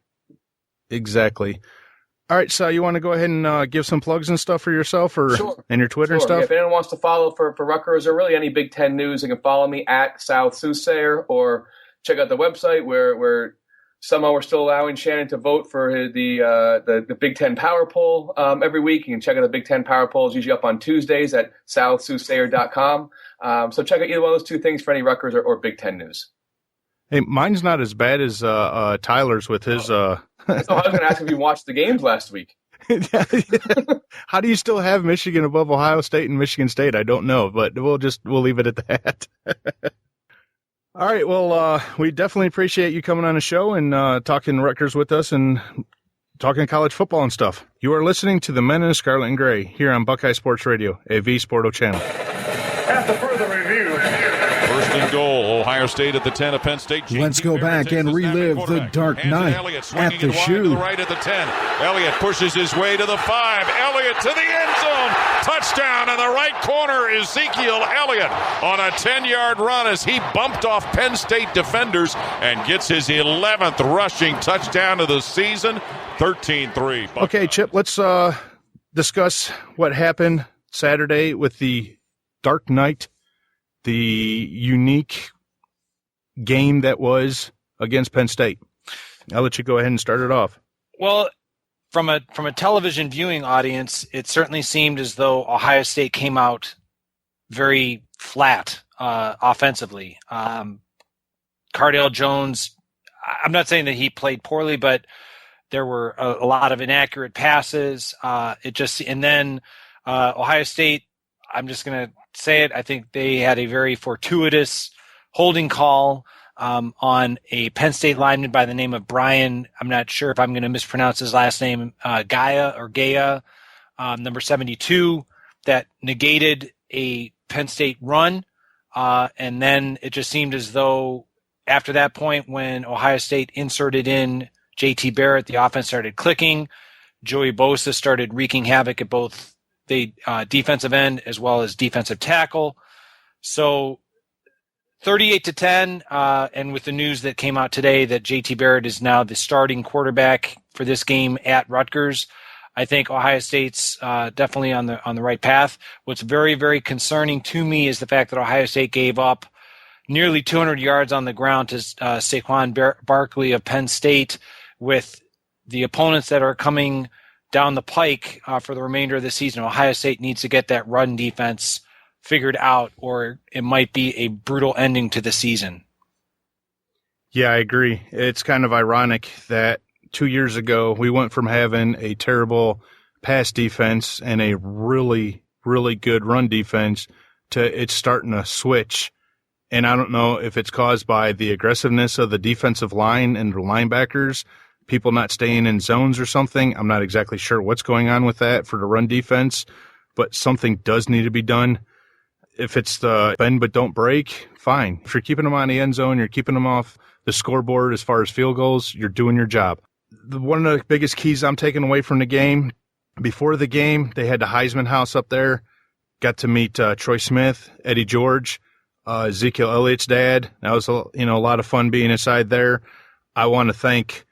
S4: Exactly. All right, so you want to go ahead and give some plugs and stuff for yourself and your Twitter and stuff?
S6: Yeah, if anyone wants to follow for Rutgers or really any Big Ten news, you can follow me at South Soothsayer or check out the website where somehow we're still allowing Shannon to vote for the Big Ten Power Poll every week. You can check out the Big Ten Power Poll. It's usually up on Tuesdays at southsoothsayer.com. So check out either one of those two things for any Rutgers or Big Ten news.
S4: Hey, mine's not as bad as Tyler's with his.
S6: So I was going to ask if you watched the games last week.
S4: How do you still have Michigan above Ohio State and Michigan State? I don't know, but we'll leave it at that. All right. Well, we definitely appreciate you coming on the show and talking Rutgers with us and talking college football and stuff. You are listening to the Men in Scarlet and Gray here on Buckeye Sports Radio, a V Sporto channel.
S8: After further review. First and goal, Ohio State at the 10 of Penn State.
S3: Let's go back and relive the dark night at the shoe.
S8: To the right at the 10. Elliott pushes his way to the 5. Elliott to the end zone. Touchdown in the right corner. Ezekiel Elliott on a 10-yard run as he bumped off Penn State defenders and gets his 11th rushing touchdown of the season. 13-3.
S4: Okay, Chip, let's discuss what happened Saturday with the dark night, the unique game that was against Penn State. I'll let you go ahead and start it off.
S5: Well, from a television viewing audience, it certainly seemed as though Ohio State came out very flat offensively. Cardale Jones, I'm not saying that he played poorly, but there were a lot of inaccurate passes. And then Ohio State, I'm just going to say it, I think they had a very fortuitous holding call on a Penn State lineman by the name of Brian. I'm not sure if I'm going to mispronounce his last name, Gaia, number 72, that negated a Penn State run. And then it just seemed as though after that point, when Ohio State inserted in J.T. Barrett, the offense started clicking. Joey Bosa started wreaking havoc at both the defensive end as well as defensive tackle. So 38-10, and with the news that came out today that J.T. Barrett is now the starting quarterback for this game at Rutgers, I think Ohio State's definitely on the right path. What's very, very concerning to me is the fact that Ohio State gave up nearly 200 yards on the ground to Saquon Barkley of Penn State, with the opponents that are coming down the pike for the remainder of the season. Ohio State needs to get that run defense figured out, or it might be a brutal ending to the season.
S4: Yeah, I agree. It's kind of ironic that 2 years ago we went from having a terrible pass defense and a really, really good run defense to it's starting to switch. And I don't know if it's caused by the aggressiveness of the defensive line and the linebackers, people not staying in zones or something. I'm not exactly sure what's going on with that for the run defense, but something does need to be done. If it's the bend but don't break, fine. If you're keeping them on the end zone, you're keeping them off the scoreboard as far as field goals, you're doing your job. One of the biggest keys I'm taking away from the game, before the game, they had the Heisman House up there. Got to meet Troy Smith, Eddie George, Ezekiel Elliott's dad. That was a lot of fun being inside there. I want to thank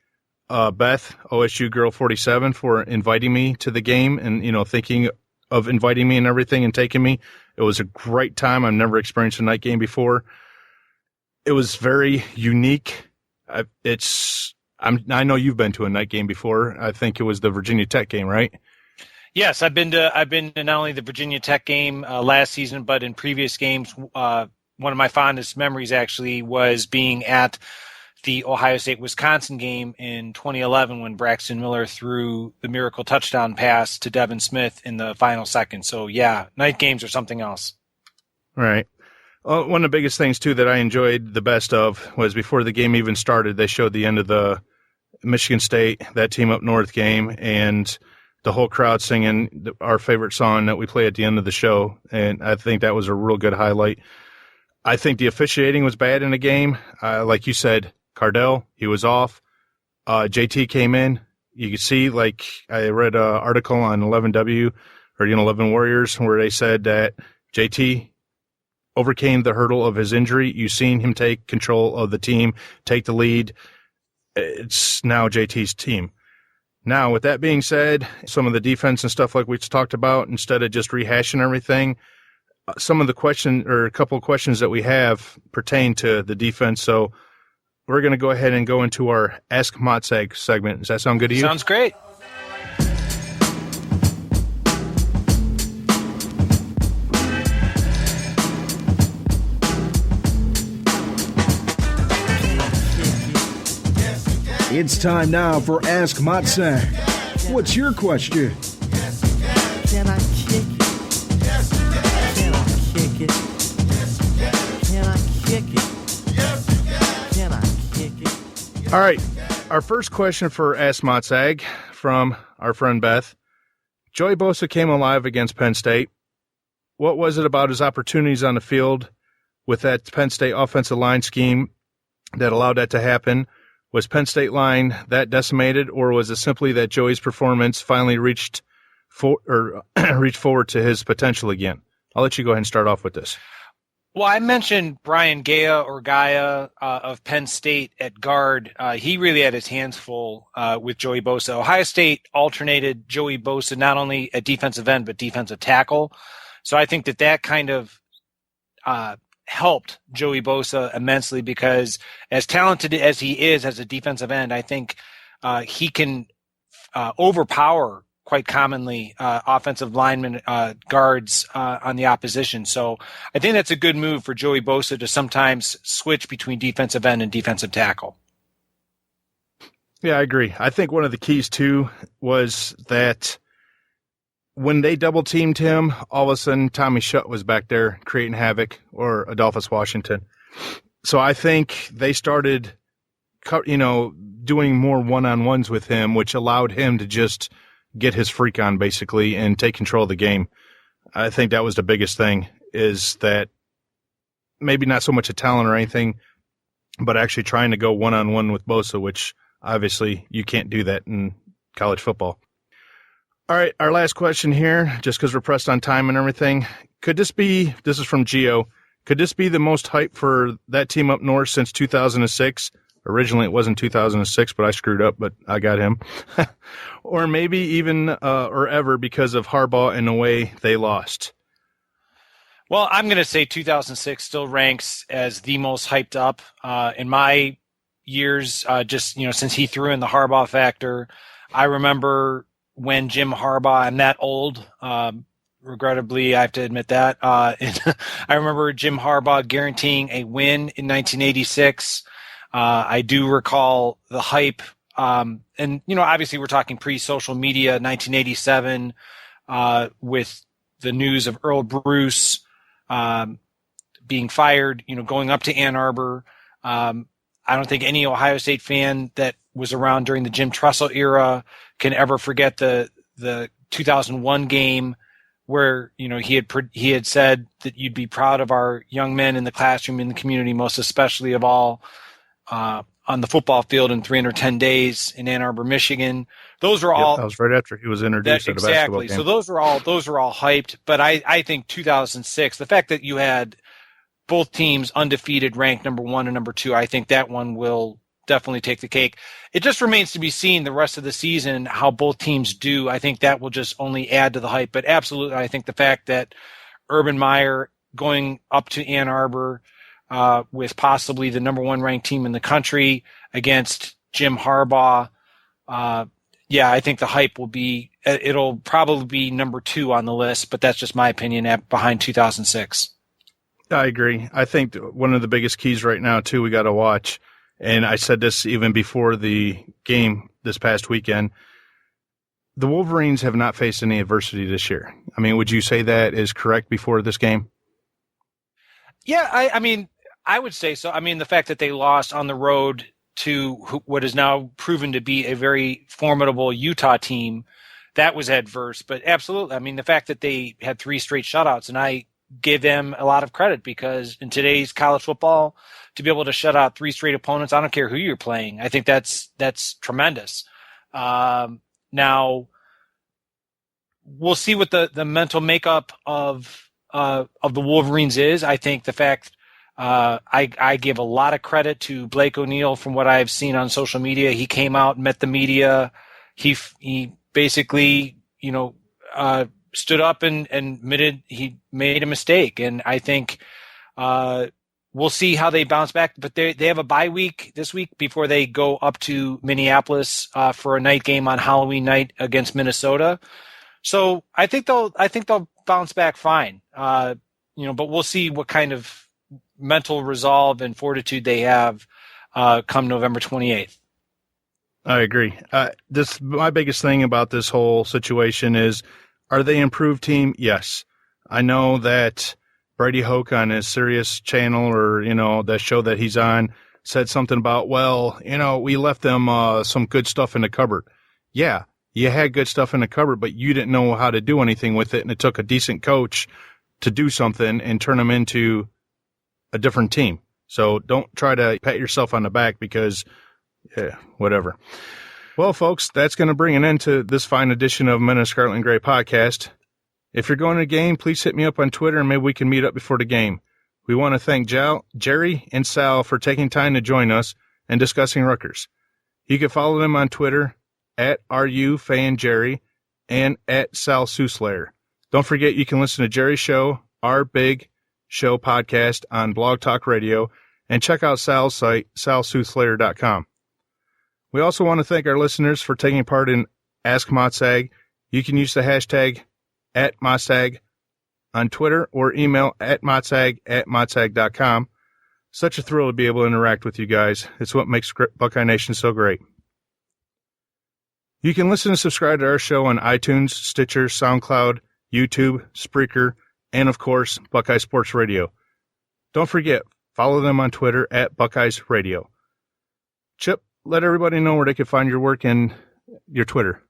S4: Beth, OSU Girl 47, for inviting me to the game and, thinking of inviting me and everything and taking me. It was a great time. I've never experienced a night game before. It was very unique. I know you've been to a night game before. I think it was the Virginia Tech game, right? Yes, I've been to not only the Virginia Tech game last season, but in previous games. One of my fondest memories actually was being at the Ohio State-Wisconsin game in 2011 when Braxton Miller threw the miracle touchdown pass to Devin Smith in the final second. So, yeah, night games are something else. Right. One of the biggest things, too, that I enjoyed the best of was before the game even started, they showed the end of the Michigan State, that team up north game, and the whole crowd singing our favorite song that we play at the end of the show. And I think that was a real good highlight. I think the officiating was bad in the game. Like you said, Cardell, he was off. JT came in. You could see, like, I read an article on 11W or 11 Warriors where they said that JT overcame the hurdle of his injury. You've seen him take control of the team, take the lead. It's now JT's team. Now, with that being said, some of the defense and stuff like we just talked about, instead of just rehashing everything, some of the questions or a couple of questions that we have pertain to the defense. So we're going to go ahead and go into our Ask Motsag segment. Does that sound good to you?
S5: Sounds great.
S3: It's time now for Ask Motsag. What's your question?
S9: Can I kick it? Can I kick it? Can I kick it? Can I kick it?
S4: All right. Our first question for Ask Motsag from our friend Beth. Joey Bosa came alive against Penn State. What was it about his opportunities on the field with that Penn State offensive line scheme that allowed that to happen? Was Penn State line that decimated, or was it simply that Joey's performance finally reached forward to his potential again? I'll let you go ahead and start off with this.
S5: Well, I mentioned Brian Gaia of Penn State at guard. He really had his hands full with Joey Bosa. Ohio State alternated Joey Bosa not only at defensive end but defensive tackle. So I think that kind of helped Joey Bosa immensely, because as talented as he is as a defensive end, I think he can overpower quite commonly offensive linemen, guards on the opposition. So I think that's a good move for Joey Bosa to sometimes switch between defensive end and defensive tackle.
S4: Yeah, I agree. I think one of the keys, too, was that when they double-teamed him, all of a sudden Tommy Shutt was back there creating havoc, or Adolphus Washington. So I think they started, doing more one-on-ones with him, which allowed him to just get his freak on, basically, and take control of the game. I think that was the biggest thing, is that maybe not so much a talent or anything, but actually trying to go one-on-one with Bosa, which obviously you can't do that in college football. All right, our last question here, just because we're pressed on time and everything. This is from Gio, could this be the most hype for that team up north since 2006? Originally, it wasn't 2006, but I screwed up, but I got him. Or maybe even or ever because of Harbaugh and the way they lost.
S5: Well, I'm going to say 2006 still ranks as the most hyped up in my years. Since he threw in the Harbaugh factor, I remember when Jim Harbaugh. I'm that old. Regrettably, I have to admit that. I remember Jim Harbaugh guaranteeing a win in 1986. I do recall the hype. Obviously we're talking pre-social media, 1987, with the news of Earl Bruce being fired, going up to Ann Arbor. I don't think any Ohio State fan that was around during the Jim Tressel era can ever forget the 2001 game where, he had said that you'd be proud of our young men in the classroom, in the community, most especially of all, on the football field in 310 days in Ann Arbor, Michigan. Those are all.
S4: That was right after he was introduced at a basketball game.
S5: So those are all hyped. But I think 2006, the fact that you had both teams undefeated, ranked number 1 and number 2, I think that one will definitely take the cake. It just remains to be seen the rest of the season how both teams do. I think that will just only add to the hype. But absolutely, I think the fact that Urban Meyer going up to Ann Arbor with possibly the number 1 ranked team in the country against Jim Harbaugh, I think the hype will be. It'll probably be number 2 on the list, but that's just my opinion. Behind 2006.
S4: I agree. I think one of the biggest keys right now, too, we got to watch, and I said this even before the game this past weekend, the Wolverines have not faced any adversity this year. I mean, would you say that is correct before this game?
S5: Yeah, I would say so. I mean, the fact that they lost on the road to what is now proven to be a very formidable Utah team, that was adverse. But absolutely, I mean, the fact that they had 3 straight shutouts, and I give them a lot of credit because in today's college football, to be able to shut out 3 straight opponents, I don't care who you're playing. I think that's tremendous. Now, we'll see what the mental makeup of the Wolverines is. I think the fact I give a lot of credit to Blake O'Neill from what I've seen on social media. He came out, met the media. He basically, stood up and admitted he made a mistake. And I think we'll see how they bounce back. But they have a bye week this week before they go up to Minneapolis for a night game on Halloween night against Minnesota. So I think they'll bounce back fine. But we'll see what kind of mental resolve and fortitude they have come November 28th.
S4: I agree. My biggest thing about this whole situation is, are they an improved team? Yes. I know that Brady Hoke on his Sirius channel or, that show that he's on said something about, we left them some good stuff in the cupboard. Yeah, you had good stuff in the cupboard, but you didn't know how to do anything with it, and it took a decent coach to do something and turn them into a different team. So don't try to pat yourself on the back because, whatever. Well, folks, that's going to bring an end to this fine edition of Men of Scarlet and Gray podcast. If you're going to a game, please hit me up on Twitter and maybe we can meet up before the game. We want to thank Jerry and Sal for taking time to join us and discussing Rutgers. You can follow them on Twitter at RUFanJerry and at Sal Suslayer. Don't forget you can listen to Jerry's show, Our Big Show podcast on Blog Talk Radio, and check out Sal's site, salsuslayer.com. We also want to thank our listeners for taking part in Ask Motsag. You can use the hashtag @Motsag on Twitter or email @Motsag@Motsag.com. Such a thrill to be able to interact with you guys. It's what makes Buckeye Nation so great. You can listen and subscribe to our show on iTunes, Stitcher, SoundCloud, YouTube, Spreaker, and of course, Buckeye Sports Radio. Don't forget, Follow them on Twitter at Buckeyes Radio. Chip, let everybody know where they can find your work and your Twitter.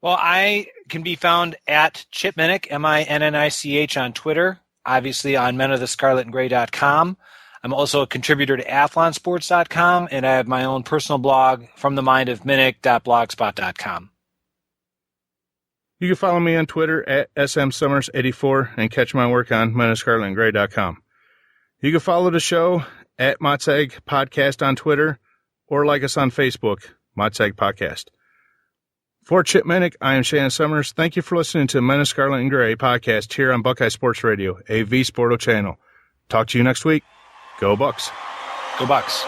S5: Well, I can be found at Chip Minnick, MINNICH on Twitter, obviously on menofthescarletandgray.com. I'm also a contributor to athlonsports.com, and I have my own personal blog, fromthemindofminnick.blogspot.com.
S4: You can follow me on Twitter at smsummers84 and catch my work on menofscarletandgray.com. You can follow the show at Motzeg Podcast on Twitter or like us on Facebook, Motzeg Podcast. For Chip Minnick, I am Shannon Summers. Thank you for listening to Men of Scarlet and Gray podcast here on Buckeye Sports Radio, a V Sporto channel. Talk to you next week. Go Bucks.
S5: Go Bucks.